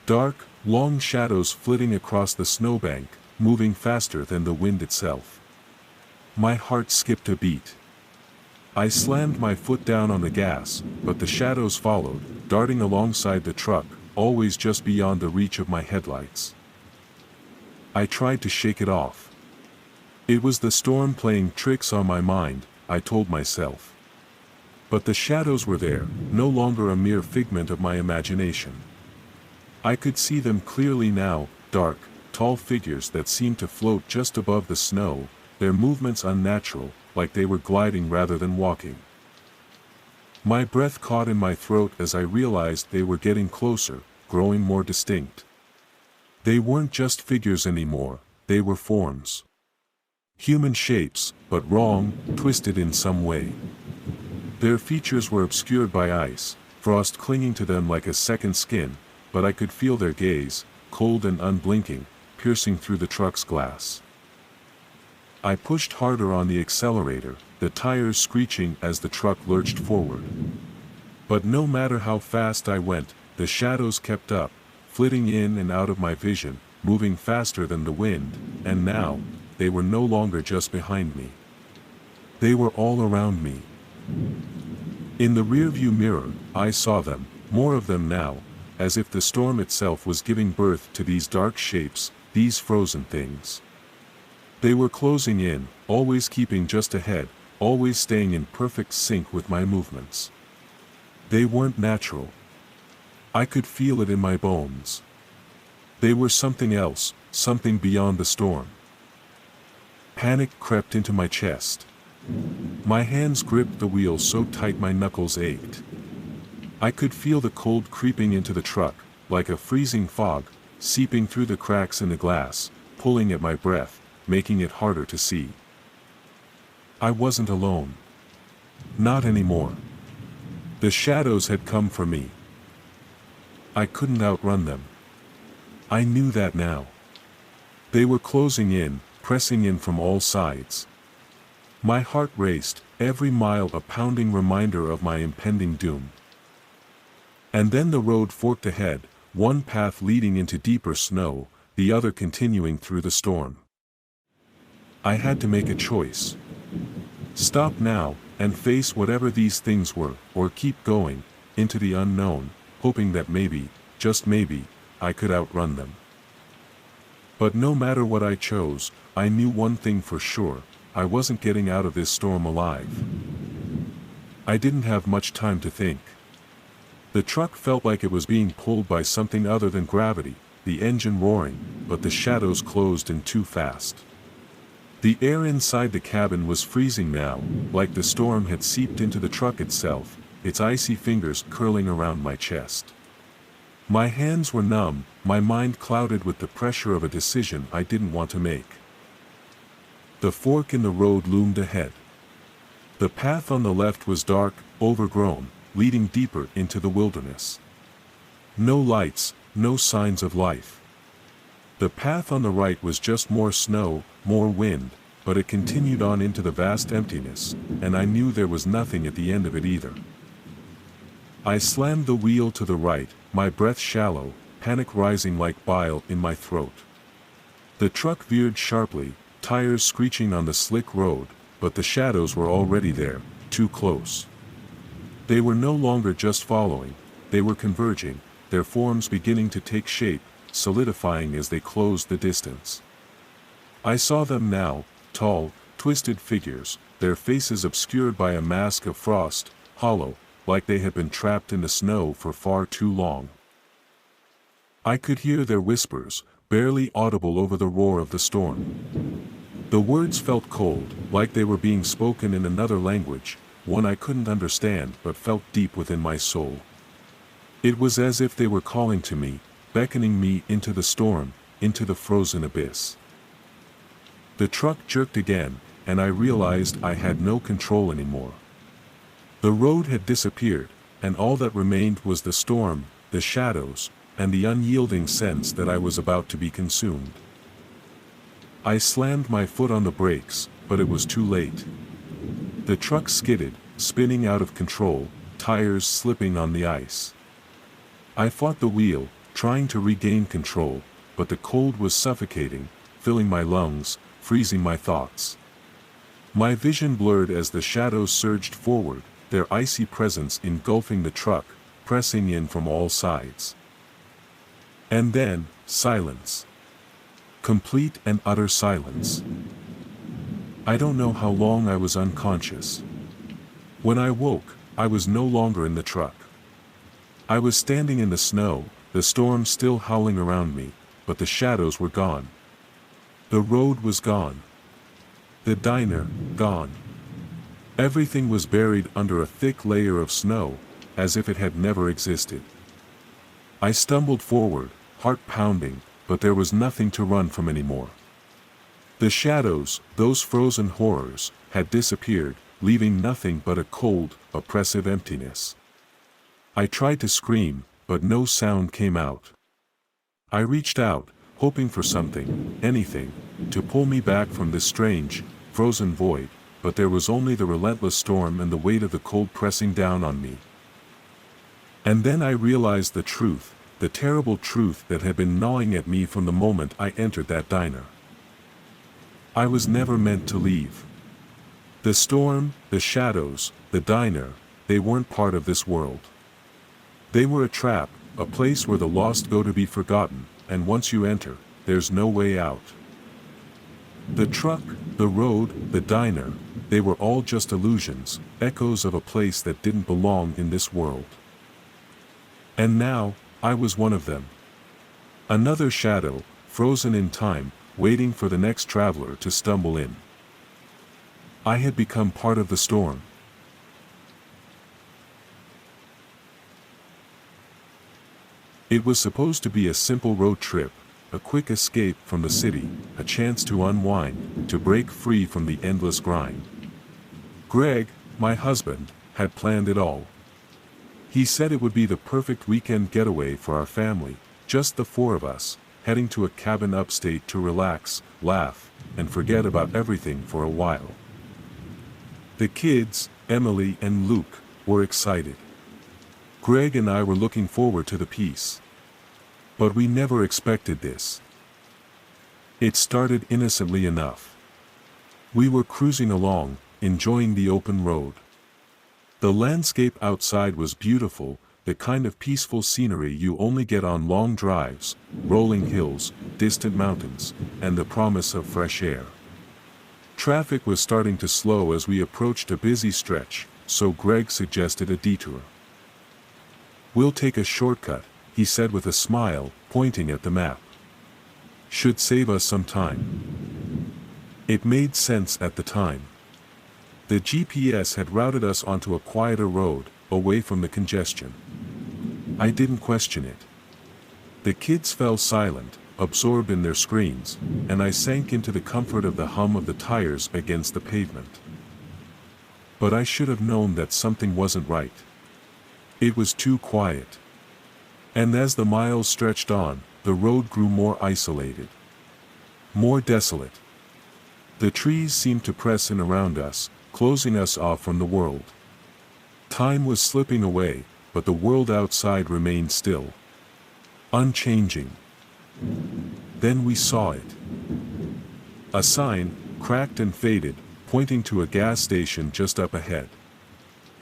Dark, long shadows flitting across the snowbank, moving faster than the wind itself. My heart skipped a beat. I slammed my foot down on the gas, but the shadows followed, darting alongside the truck, always just beyond the reach of my headlights. I tried to shake it off. It was the storm playing tricks on my mind, I told myself. But the shadows were there, no longer a mere figment of my imagination. I could see them clearly now, dark, tall figures that seemed to float just above the snow, their movements unnatural, like they were gliding rather than walking. My breath caught in my throat as I realized they were getting closer, growing more distinct. They weren't just figures anymore, they were forms. Human shapes, but wrong, twisted in some way. Their features were obscured by ice, frost clinging to them like a second skin, but I could feel their gaze, cold and unblinking, piercing through the truck's glass. I pushed harder on the accelerator, the tires screeching as the truck lurched forward. But no matter how fast I went, the shadows kept up, flitting in and out of my vision, moving faster than the wind, and now, they were no longer just behind me. They were all around me. In the rearview mirror, I saw them, more of them now, as if the storm itself was giving birth to these dark shapes, these frozen things. They were closing in, always keeping just ahead, always staying in perfect sync with my movements. They weren't natural. I could feel it in my bones. They were something else, something beyond the storm. Panic crept into my chest. My hands gripped the wheel so tight my knuckles ached. I could feel the cold creeping into the truck, like a freezing fog, seeping through the cracks in the glass, pulling at my breath, making it harder to see. I wasn't alone. Not anymore. The shadows had come for me. I couldn't outrun them. I knew that now. They were closing in, pressing in from all sides. My heart raced, every mile a pounding reminder of my impending doom. And then the road forked ahead, one path leading into deeper snow, the other continuing through the storm. I had to make a choice. Stop now, and face whatever these things were, or keep going, into the unknown, hoping that maybe, just maybe, I could outrun them. But no matter what I chose, I knew one thing for sure: I wasn't getting out of this storm alive. I didn't have much time to think. The truck felt like it was being pulled by something other than gravity, the engine roaring, but the shadows closed in too fast. The air inside the cabin was freezing now, like the storm had seeped into the truck itself, its icy fingers curling around my chest. My hands were numb, my mind clouded with the pressure of a decision I didn't want to make. The fork in the road loomed ahead. The path on the left was dark, overgrown, leading deeper into the wilderness. No lights, no signs of life. The path on the right was just more snow, more wind, but it continued on into the vast emptiness, and I knew there was nothing at the end of it either. I slammed the wheel to the right, my breath shallow, panic rising like bile in my throat. The truck veered sharply, tires screeching on the slick road, but the shadows were already there, too close. They were no longer just following, they were converging, their forms beginning to take shape, solidifying as they closed the distance. I saw them now, tall, twisted figures, their faces obscured by a mask of frost, hollow, like they had been trapped in the snow for far too long. I could hear their whispers, barely audible over the roar of the storm. The words felt cold, like they were being spoken in another language, one I couldn't understand but felt deep within my soul. It was as if they were calling to me, beckoning me into the storm, into the frozen abyss. The truck jerked again, and I realized I had no control anymore. The road had disappeared, and all that remained was the storm, the shadows, and the unyielding sense that I was about to be consumed. I slammed my foot on the brakes, but it was too late. The truck skidded, spinning out of control, tires slipping on the ice. I fought the wheel, trying to regain control, but the cold was suffocating, filling my lungs, freezing my thoughts. My vision blurred as the shadows surged forward, their icy presence engulfing the truck, pressing in from all sides. And then, silence. Complete and utter silence. I don't know how long I was unconscious. When I woke, I was no longer in the truck. I was standing in the snow, the storm still howling around me, but the shadows were gone. The road was gone. The diner, gone. Everything was buried under a thick layer of snow, as if it had never existed. I stumbled forward, heart pounding, but there was nothing to run from anymore. The shadows, those frozen horrors, had disappeared, leaving nothing but a cold, oppressive emptiness. I tried to scream, but no sound came out. I reached out, hoping for something, anything, to pull me back from this strange, frozen void, but there was only the relentless storm and the weight of the cold pressing down on me. And then I realized the truth, the terrible truth that had been gnawing at me from the moment I entered that diner. I was never meant to leave. The storm, the shadows, the diner, they weren't part of this world. They were a trap, a place where the lost go to be forgotten, and once you enter, there's no way out. The truck, the road, the diner, they were all just illusions, echoes of a place that didn't belong in this world. And now, I was one of them. Another shadow, frozen in time, waiting for the next traveler to stumble in. I had become part of the storm. It was supposed to be a simple road trip, a quick escape from the city, a chance to unwind, to break free from the endless grind. Greg, my husband, had planned it all. He said it would be the perfect weekend getaway for our family, just the four of us, heading to a cabin upstate to relax, laugh, and forget about everything for a while. The kids, Emily and Luke, were excited. Greg and I were looking forward to the piece. But we never expected this. It started innocently enough. We were cruising along, enjoying the open road. The landscape outside was beautiful, the kind of peaceful scenery you only get on long drives, rolling hills, distant mountains, and the promise of fresh air. Traffic was starting to slow as we approached a busy stretch, so Greg suggested a detour. "We'll take a shortcut," he said with a smile, pointing at the map. "Should save us some time." It made sense at the time. The GPS had routed us onto a quieter road, away from the congestion. I didn't question it. The kids fell silent, absorbed in their screens, and I sank into the comfort of the hum of the tires against the pavement. But I should have known that something wasn't right. It was too quiet. And as the miles stretched on, the road grew more isolated. More desolate. The trees seemed to press in around us, closing us off from the world. Time was slipping away, but the world outside remained still. Unchanging. Then we saw it. A sign, cracked and faded, pointing to a gas station just up ahead.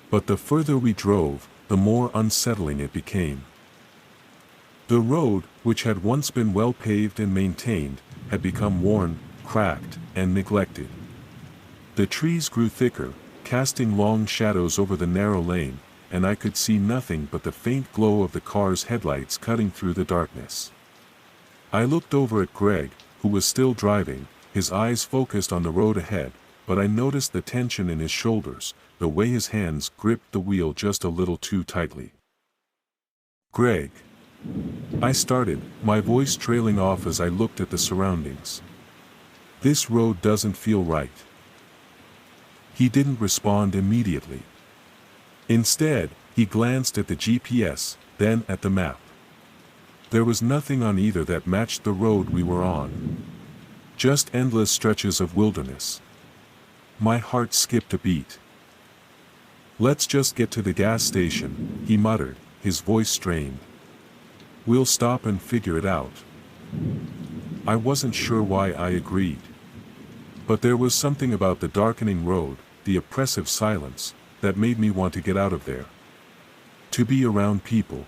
But the further we drove, the more unsettling it became. The road, which had once been well paved and maintained, had become worn, cracked, and neglected. The trees grew thicker, casting long shadows over the narrow lane, and I could see nothing but the faint glow of the car's headlights cutting through the darkness. I looked over at Greg, who was still driving, his eyes focused on the road ahead, but I noticed the tension in his shoulders, the way his hands gripped the wheel just a little too tightly. "Greg," I started, my voice trailing off as I looked at the surroundings. "This road doesn't feel right." He didn't respond immediately. Instead, he glanced at the GPS, then at the map. There was nothing on either that matched the road we were on. Just endless stretches of wilderness. My heart skipped a beat. "Let's just get to the gas station," he muttered, his voice strained. "We'll stop and figure it out." I wasn't sure why I agreed. But there was something about the darkening road, the oppressive silence, that made me want to get out of there. To be around people.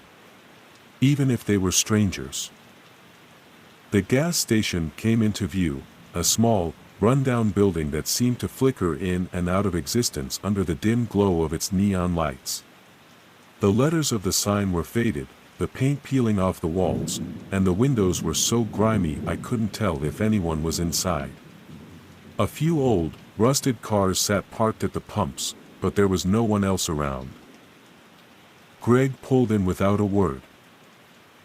Even if they were strangers. The gas station came into view, a small, run-down building that seemed to flicker in and out of existence under the dim glow of its neon lights. The letters of the sign were faded, the paint peeling off the walls, and the windows were so grimy I couldn't tell if anyone was inside. A few old, rusted cars sat parked at the pumps, but there was no one else around. Greg pulled in without a word.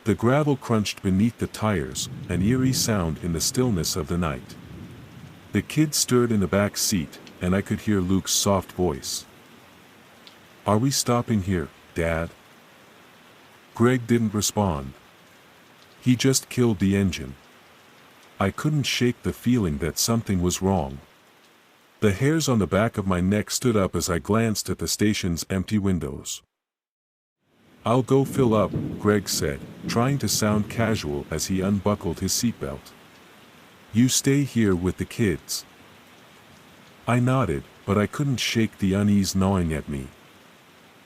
The gravel crunched beneath the tires, an eerie sound in the stillness of the night. The kids stirred in the back seat, and I could hear Luke's soft voice. "Are we stopping here, Dad?" Greg didn't respond. He just killed the engine. I couldn't shake the feeling that something was wrong. The hairs on the back of my neck stood up as I glanced at the station's empty windows. "I'll go fill up," Greg said, trying to sound casual as he unbuckled his seatbelt. "You stay here with the kids." I nodded, but I couldn't shake the unease gnawing at me.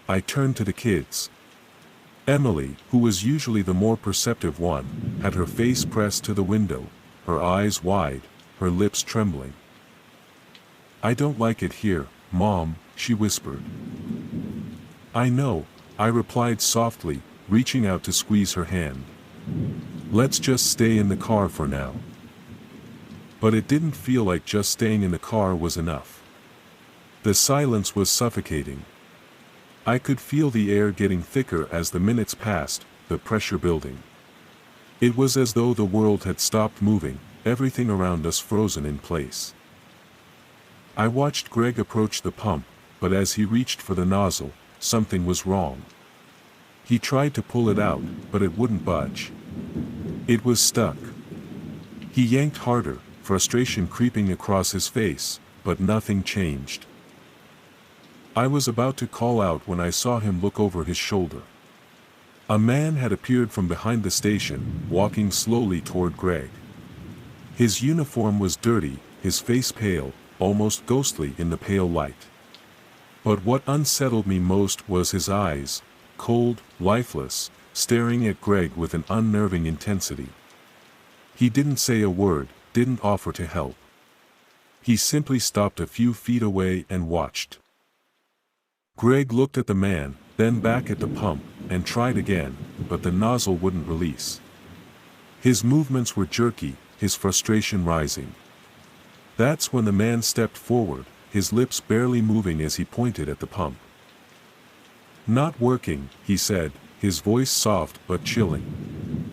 I turned to the kids. Emily, who was usually the more perceptive one, had her face pressed to the window, her eyes wide, her lips trembling. "I don't like it here, Mom," she whispered. "I know," I replied softly, reaching out to squeeze her hand. "Let's just stay in the car for now." But it didn't feel like just staying in the car was enough. The silence was suffocating. I could feel the air getting thicker as the minutes passed, the pressure building. It was as though the world had stopped moving, everything around us frozen in place. I watched Greg approach the pump, but as he reached for the nozzle, something was wrong. He tried to pull it out, but it wouldn't budge. It was stuck. He yanked harder, frustration creeping across his face, but nothing changed. I was about to call out when I saw him look over his shoulder. A man had appeared from behind the station, walking slowly toward Greg. His uniform was dirty, his face pale, almost ghostly in the pale light. But what unsettled me most was his eyes, cold, lifeless, staring at Greg with an unnerving intensity. He didn't say a word, didn't offer to help. He simply stopped a few feet away and watched. Greg looked at the man, then back at the pump, and tried again, but the nozzle wouldn't release. His movements were jerky, his frustration rising. That's when the man stepped forward, his lips barely moving as he pointed at the pump. "Not working," he said, his voice soft but chilling.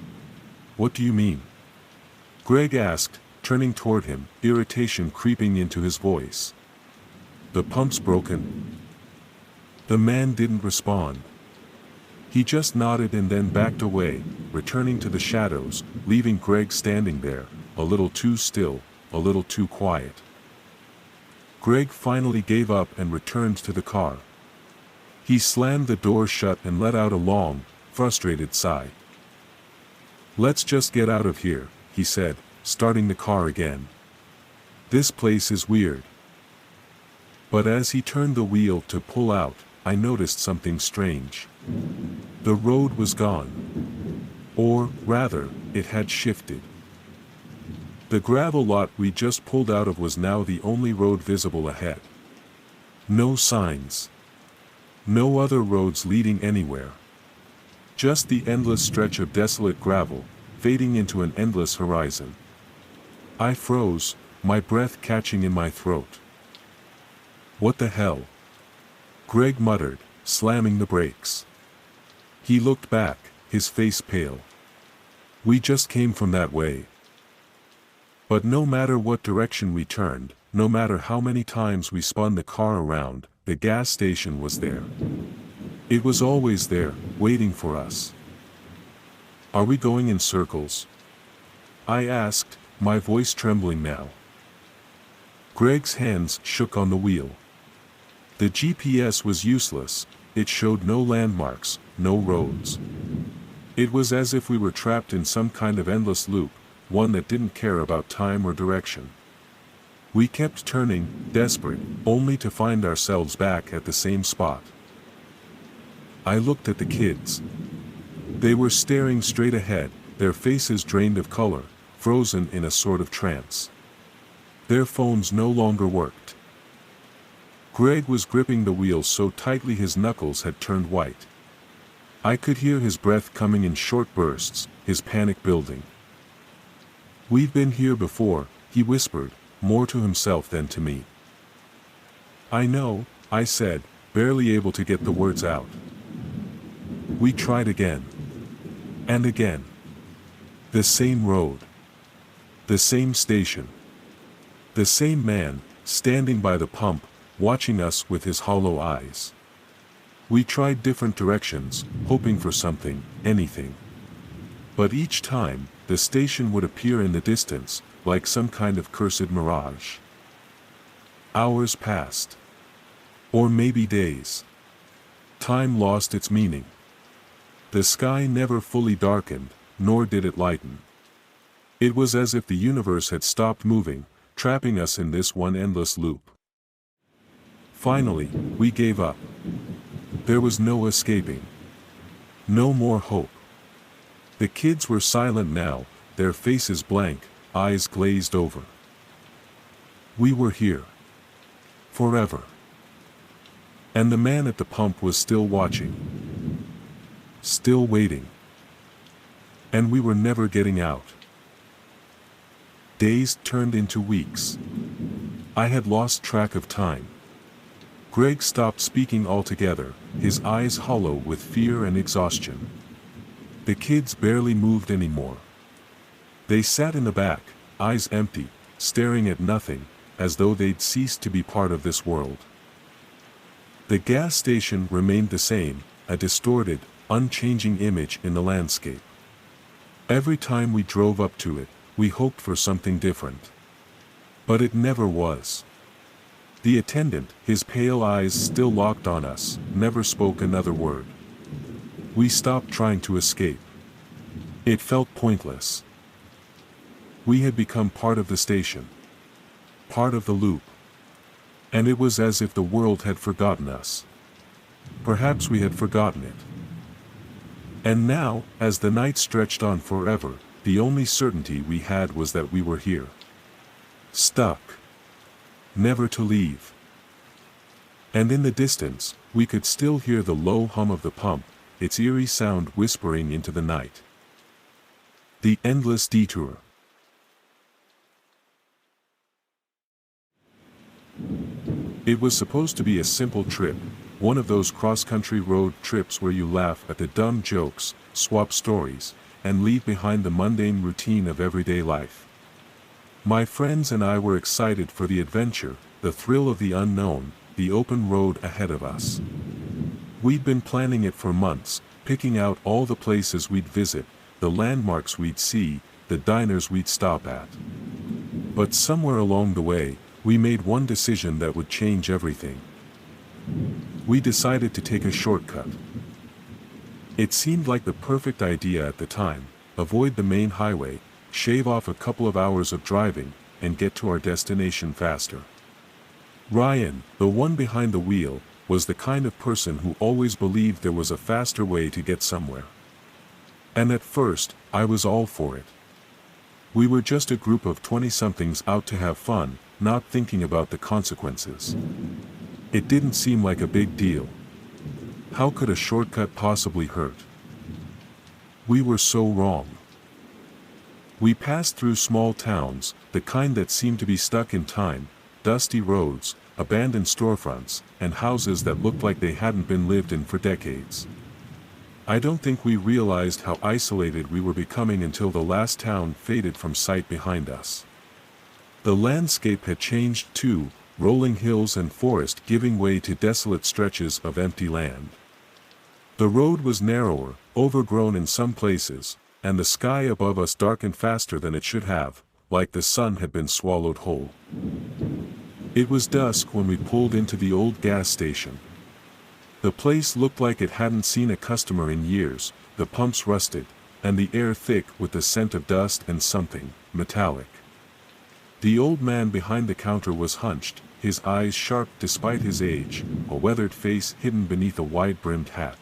"What do you mean?" Greg asked, turning toward him, irritation creeping into his voice. "The pump's broken." The man didn't respond. He just nodded and then backed away, returning to the shadows, leaving Greg standing there, a little too still, a little too quiet. Greg finally gave up and returned to the car. He slammed the door shut and let out a long, frustrated sigh. "Let's just get out of here," he said, starting the car again. "This place is weird." But as he turned the wheel to pull out, I noticed something strange. The road was gone. Or, rather, it had shifted. The gravel lot we just pulled out of was now the only road visible ahead. No signs. No other roads leading anywhere. Just the endless stretch of desolate gravel, fading into an endless horizon. I froze, my breath catching in my throat. "What the hell?" Greg muttered, slamming the brakes. He looked back, his face pale. "We just came from that way." But no matter what direction we turned, no matter how many times we spun the car around, the gas station was there. It was always there, waiting for us. "Are we going in circles?" I asked, my voice trembling now. Greg's hands shook on the wheel. The GPS was useless, it showed no landmarks, no roads. It was as if we were trapped in some kind of endless loop, one that didn't care about time or direction. We kept turning, desperate, only to find ourselves back at the same spot. I looked at the kids. They were staring straight ahead, their faces drained of color, frozen in a sort of trance. Their phones no longer worked. Greg was gripping the wheel so tightly his knuckles had turned white. I could hear his breath coming in short bursts, his panic building. "We've been here before," he whispered, more to himself than to me. "I know," I said, barely able to get the words out. We tried again. And again. The same road. The same station. The same man, standing by the pump, watching us with his hollow eyes. We tried different directions, hoping for something, anything. But each time, the station would appear in the distance, like some kind of cursed mirage. Hours passed. Or maybe days. Time lost its meaning. The sky never fully darkened, nor did it lighten. It was as if the universe had stopped moving, trapping us in this one endless loop. Finally, we gave up. There was no escaping. No more hope. The kids were silent now, their faces blank, eyes glazed over. We were here. Forever. And the man at the pump was still watching. Still waiting. And we were never getting out. Days turned into weeks. I had lost track of time. Greg stopped speaking altogether, his eyes hollow with fear and exhaustion. The kids barely moved anymore. They sat in the back, eyes empty, staring at nothing, as though they'd ceased to be part of this world. The gas station remained the same, a distorted, unchanging image in the landscape. Every time we drove up to it, we hoped for something different. But it never was. The attendant, his pale eyes still locked on us, never spoke another word. We stopped trying to escape. It felt pointless. We had become part of the station. Part of the loop. And it was as if the world had forgotten us. Perhaps we had forgotten it. And now, as the night stretched on forever, the only certainty we had was that we were here. Stuck. Never to leave. And in the distance, we could still hear the low hum of the pump, its eerie sound whispering into the night. The endless detour. It was supposed to be a simple trip, one of those cross-country road trips where you laugh at the dumb jokes, swap stories, and leave behind the mundane routine of everyday life. My friends and I were excited for the adventure, the thrill of the unknown, the open road ahead of us. We'd been planning it for months, picking out all the places we'd visit, the landmarks we'd see, the diners we'd stop at. But somewhere along the way, we made one decision that would change everything. We decided to take a shortcut. It seemed like the perfect idea at the time: avoid the main highway, shave off a couple of hours of driving, and get to our destination faster. Ryan, the one behind the wheel, was the kind of person who always believed there was a faster way to get somewhere. And at first, I was all for it. We were just a group of 20-somethings out to have fun, not thinking about the consequences. It didn't seem like a big deal. How could a shortcut possibly hurt? We were so wrong. We passed through small towns, the kind that seemed to be stuck in time, dusty roads, abandoned storefronts, and houses that looked like they hadn't been lived in for decades. I don't think we realized how isolated we were becoming until the last town faded from sight behind us. The landscape had changed too, rolling hills and forest giving way to desolate stretches of empty land. The road was narrower, overgrown in some places, and the sky above us darkened faster than it should have, like the sun had been swallowed whole. It was dusk when we pulled into the old gas station. The place looked like it hadn't seen a customer in years, the pumps rusted, and the air thick with the scent of dust and something metallic. The old man behind the counter was hunched, his eyes sharp despite his age, a weathered face hidden beneath a wide-brimmed hat.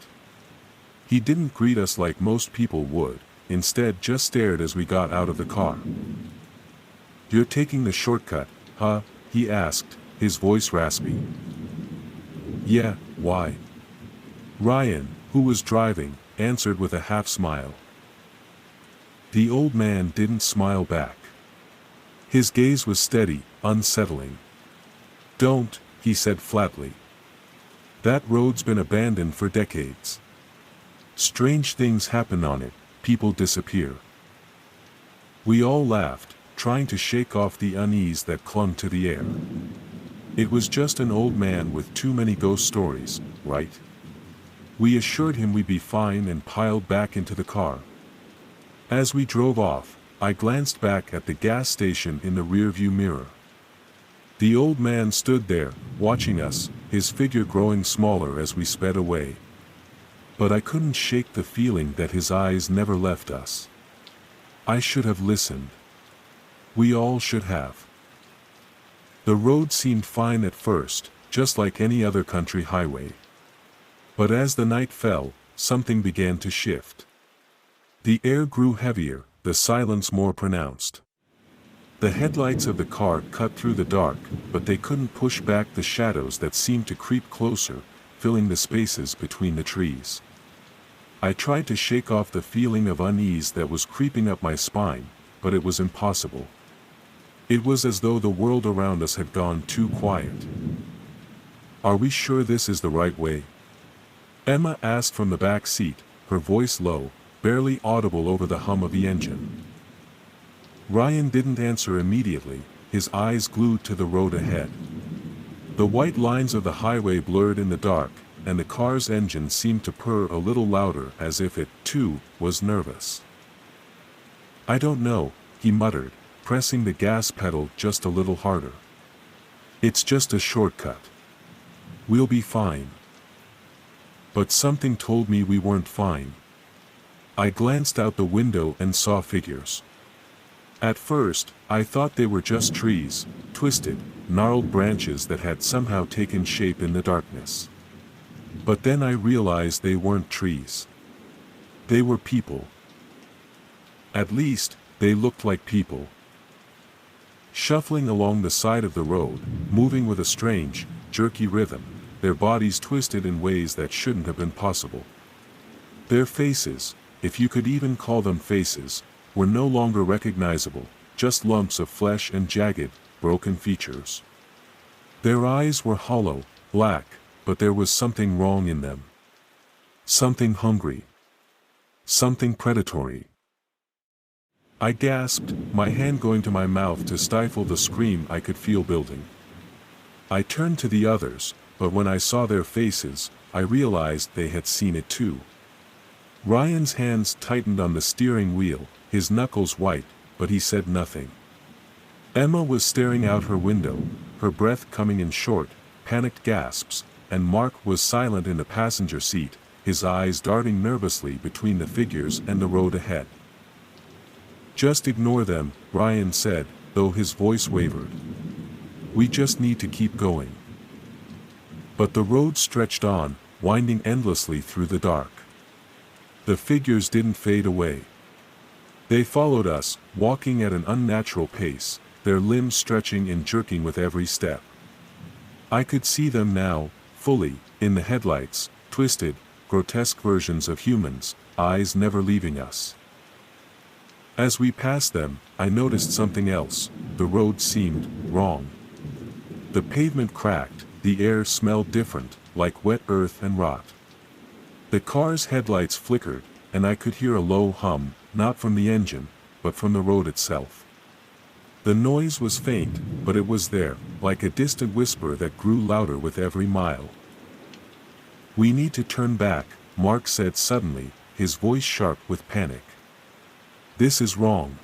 He didn't greet us like most people would, instead just stared as we got out of the car. "You're taking the shortcut, huh?" he asked, his voice raspy. "Yeah, why?" Ryan, who was driving, answered with a half-smile. The old man didn't smile back. His gaze was steady, unsettling. "Don't," he said flatly. "That road's been abandoned for decades. Strange things happen on it, people disappear." We all laughed, trying to shake off the unease that clung to the air. It was just an old man with too many ghost stories, right? We assured him we'd be fine and piled back into the car. As we drove off, I glanced back at the gas station in the rearview mirror. The old man stood there, watching us, his figure growing smaller as we sped away. But I couldn't shake the feeling that his eyes never left us. I should have listened. We all should have. The road seemed fine at first, just like any other country highway. But as the night fell, something began to shift. The air grew heavier, the silence more pronounced. The headlights of the car cut through the dark, but they couldn't push back the shadows that seemed to creep closer, filling the spaces between the trees. I tried to shake off the feeling of unease that was creeping up my spine, but it was impossible. It was as though the world around us had gone too quiet. "Are we sure this is the right way?" Emma asked from the back seat, her voice low, barely audible over the hum of the engine. Ryan didn't answer immediately, his eyes glued to the road ahead. The white lines of the highway blurred in the dark, and the car's engine seemed to purr a little louder as if it, too, was nervous. "I don't know," he muttered, pressing the gas pedal just a little harder. "It's just a shortcut. We'll be fine." But something told me we weren't fine. I glanced out the window and saw figures. At first, I thought they were just trees, twisted, gnarled branches that had somehow taken shape in the darkness. But then I realized they weren't trees. They were people. At least, they looked like people. Shuffling along the side of the road, moving with a strange, jerky rhythm, their bodies twisted in ways that shouldn't have been possible. Their faces, if you could even call them faces, were no longer recognizable, just lumps of flesh and jagged, broken features. Their eyes were hollow, black, but there was something wrong in them. Something hungry. Something predatory. I gasped, my hand going to my mouth to stifle the scream I could feel building. I turned to the others, but when I saw their faces, I realized they had seen it too. Ryan's hands tightened on the steering wheel, his knuckles white, but he said nothing. Emma was staring out her window, her breath coming in short, panicked gasps, and Mark was silent in the passenger seat, his eyes darting nervously between the figures and the road ahead. "Just ignore them," Ryan said, though his voice wavered. "We just need to keep going." But the road stretched on, winding endlessly through the dark. The figures didn't fade away. They followed us, walking at an unnatural pace, their limbs stretching and jerking with every step. I could see them now, fully, in the headlights, twisted, grotesque versions of humans, eyes never leaving us. As we passed them, I noticed something else. The road seemed wrong. The pavement cracked, the air smelled different, like wet earth and rot. The car's headlights flickered, and I could hear a low hum, not from the engine, but from the road itself. The noise was faint, but it was there, like a distant whisper that grew louder with every mile. "We need to turn back," Mark said suddenly, his voice sharp with panic. "This is wrong.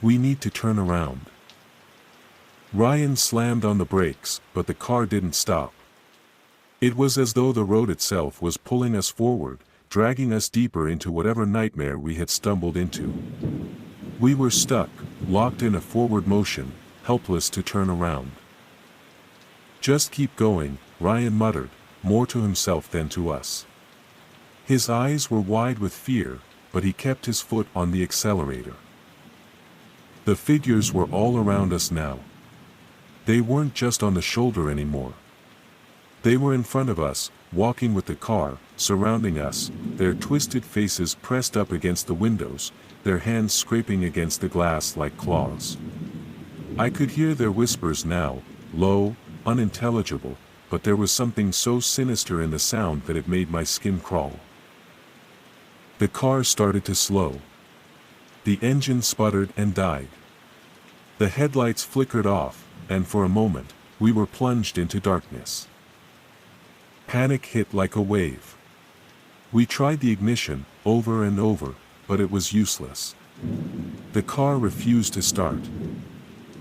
We need to turn around." Ryan slammed on the brakes, but the car didn't stop. It was as though the road itself was pulling us forward, dragging us deeper into whatever nightmare we had stumbled into. We were stuck, locked in a forward motion, helpless to turn around. "Just keep going," Ryan muttered, more to himself than to us. His eyes were wide with fear, but he kept his foot on the accelerator. The figures were all around us now. They weren't just on the shoulder anymore. They were in front of us, walking with the car, surrounding us, their twisted faces pressed up against the windows, their hands scraping against the glass like claws. I could hear their whispers now, low, unintelligible, but there was something so sinister in the sound that it made my skin crawl. The car started to slow. The engine sputtered and died. The headlights flickered off, and for a moment, we were plunged into darkness. Panic hit like a wave. We tried the ignition, over and over, but it was useless. The car refused to start.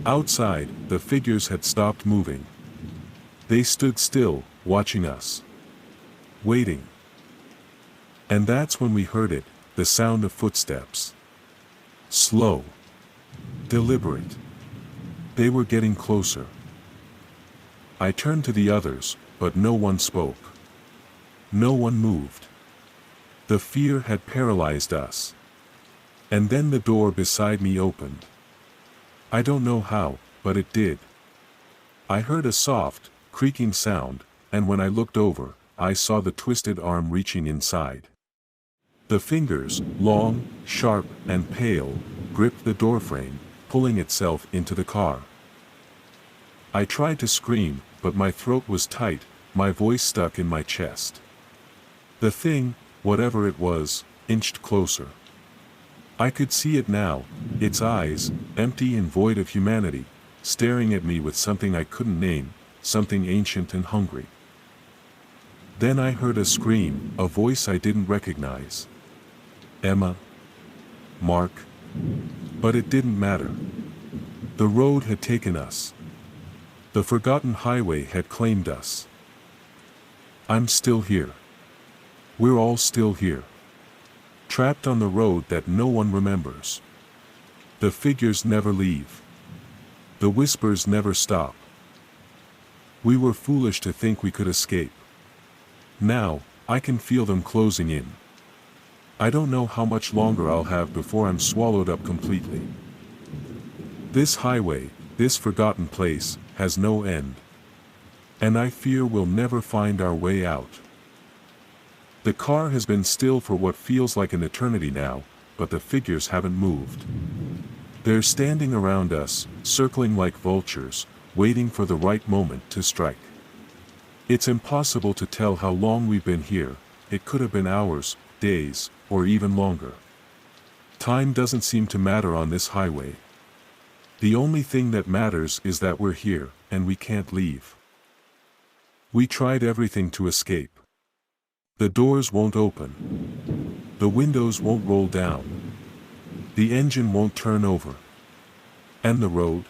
Outside, the figures had stopped moving. They stood still, watching us. Waiting. And that's when we heard it, the sound of footsteps. Slow. Deliberate. They were getting closer. I turned to the others, but no one spoke. No one moved. The fear had paralyzed us. And then the door beside me opened. I don't know how, but it did. I heard a soft, creaking sound, and when I looked over, I saw the twisted arm reaching inside. The fingers, long, sharp, and pale, gripped the doorframe, pulling itself into the car. I tried to scream, but my throat was tight, my voice stuck in my chest. The thing, whatever it was, inched closer. I could see it now, its eyes, empty and void of humanity, staring at me with something I couldn't name, something ancient and hungry. Then I heard a scream, a voice I didn't recognize. Emma? Mark? But it didn't matter. The road had taken us. The forgotten highway had claimed us. I'm still here. We're all still here. Trapped on the road that no one remembers. The figures never leave. The whispers never stop. We were foolish to think we could escape. Now, I can feel them closing in. I don't know how much longer I'll have before I'm swallowed up completely. This highway, this forgotten place, has no end. And I fear we'll never find our way out. The car has been still for what feels like an eternity now, but the figures haven't moved. They're standing around us, circling like vultures, waiting for the right moment to strike. It's impossible to tell how long we've been here. It could have been hours, days, or even longer. Time doesn't seem to matter on this highway. The only thing that matters is that we're here, and we can't leave. We tried everything to escape. The doors won't open. The windows won't roll down. The engine won't turn over. And the road?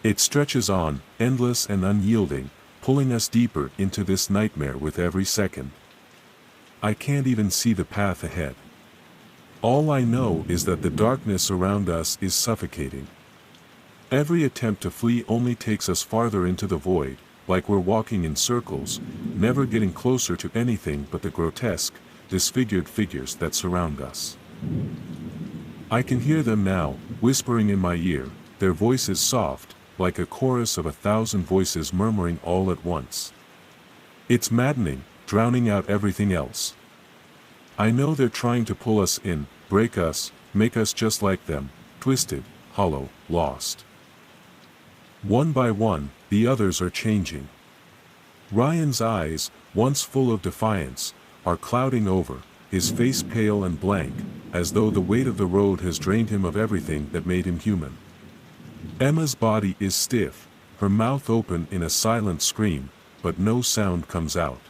It stretches on, endless and unyielding, pulling us deeper into this nightmare with every second. I can't even see the path ahead. All I know is that the darkness around us is suffocating. Every attempt to flee only takes us farther into the void, like we're walking in circles, never getting closer to anything but the grotesque, disfigured figures that surround us. I can hear them now, whispering in my ear, their voices soft, like a chorus of 1,000 voices murmuring all at once. It's maddening, drowning out everything else. I know they're trying to pull us in, break us, make us just like them, twisted, hollow, lost. One by one, the others are changing. Ryan's eyes, once full of defiance, are clouding over, his face pale and blank, as though the weight of the road has drained him of everything that made him human. Emma's body is stiff, her mouth open in a silent scream, but no sound comes out.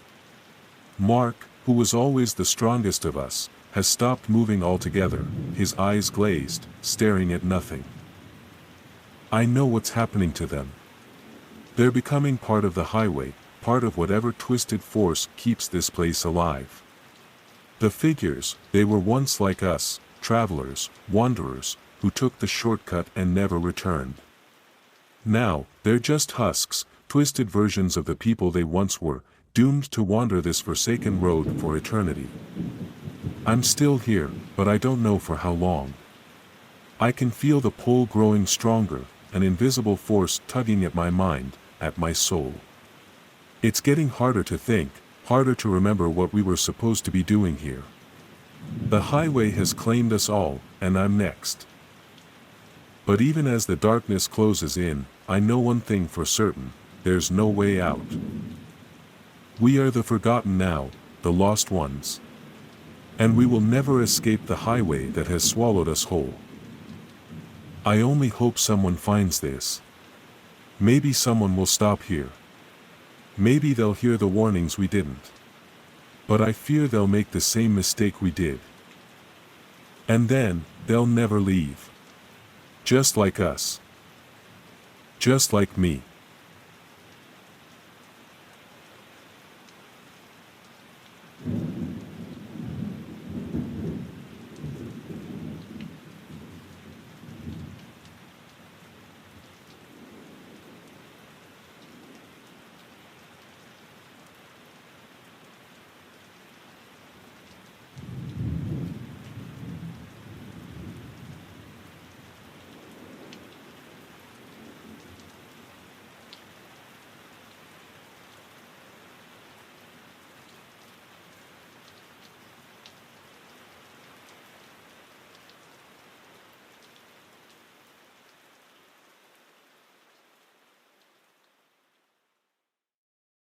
Mark, who was always the strongest of us, has stopped moving altogether, his eyes glazed, staring at nothing. I know what's happening to them. They're becoming part of the highway, part of whatever twisted force keeps this place alive. The figures, they were once like us, travelers, wanderers, who took the shortcut and never returned. Now, they're just husks, twisted versions of the people they once were, doomed to wander this forsaken road for eternity. I'm still here, but I don't know for how long. I can feel the pull growing stronger, an invisible force tugging at my mind, at my soul. It's getting harder to think, harder to remember what we were supposed to be doing here. The highway has claimed us all, and I'm next. But even as the darkness closes in, I know one thing for certain: there's no way out. We are the forgotten now, the lost ones. And we will never escape the highway that has swallowed us whole. I only hope someone finds this. Maybe someone will stop here. Maybe they'll hear the warnings we didn't. But I fear they'll make the same mistake we did. And then, they'll never leave. Just like us. Just like me.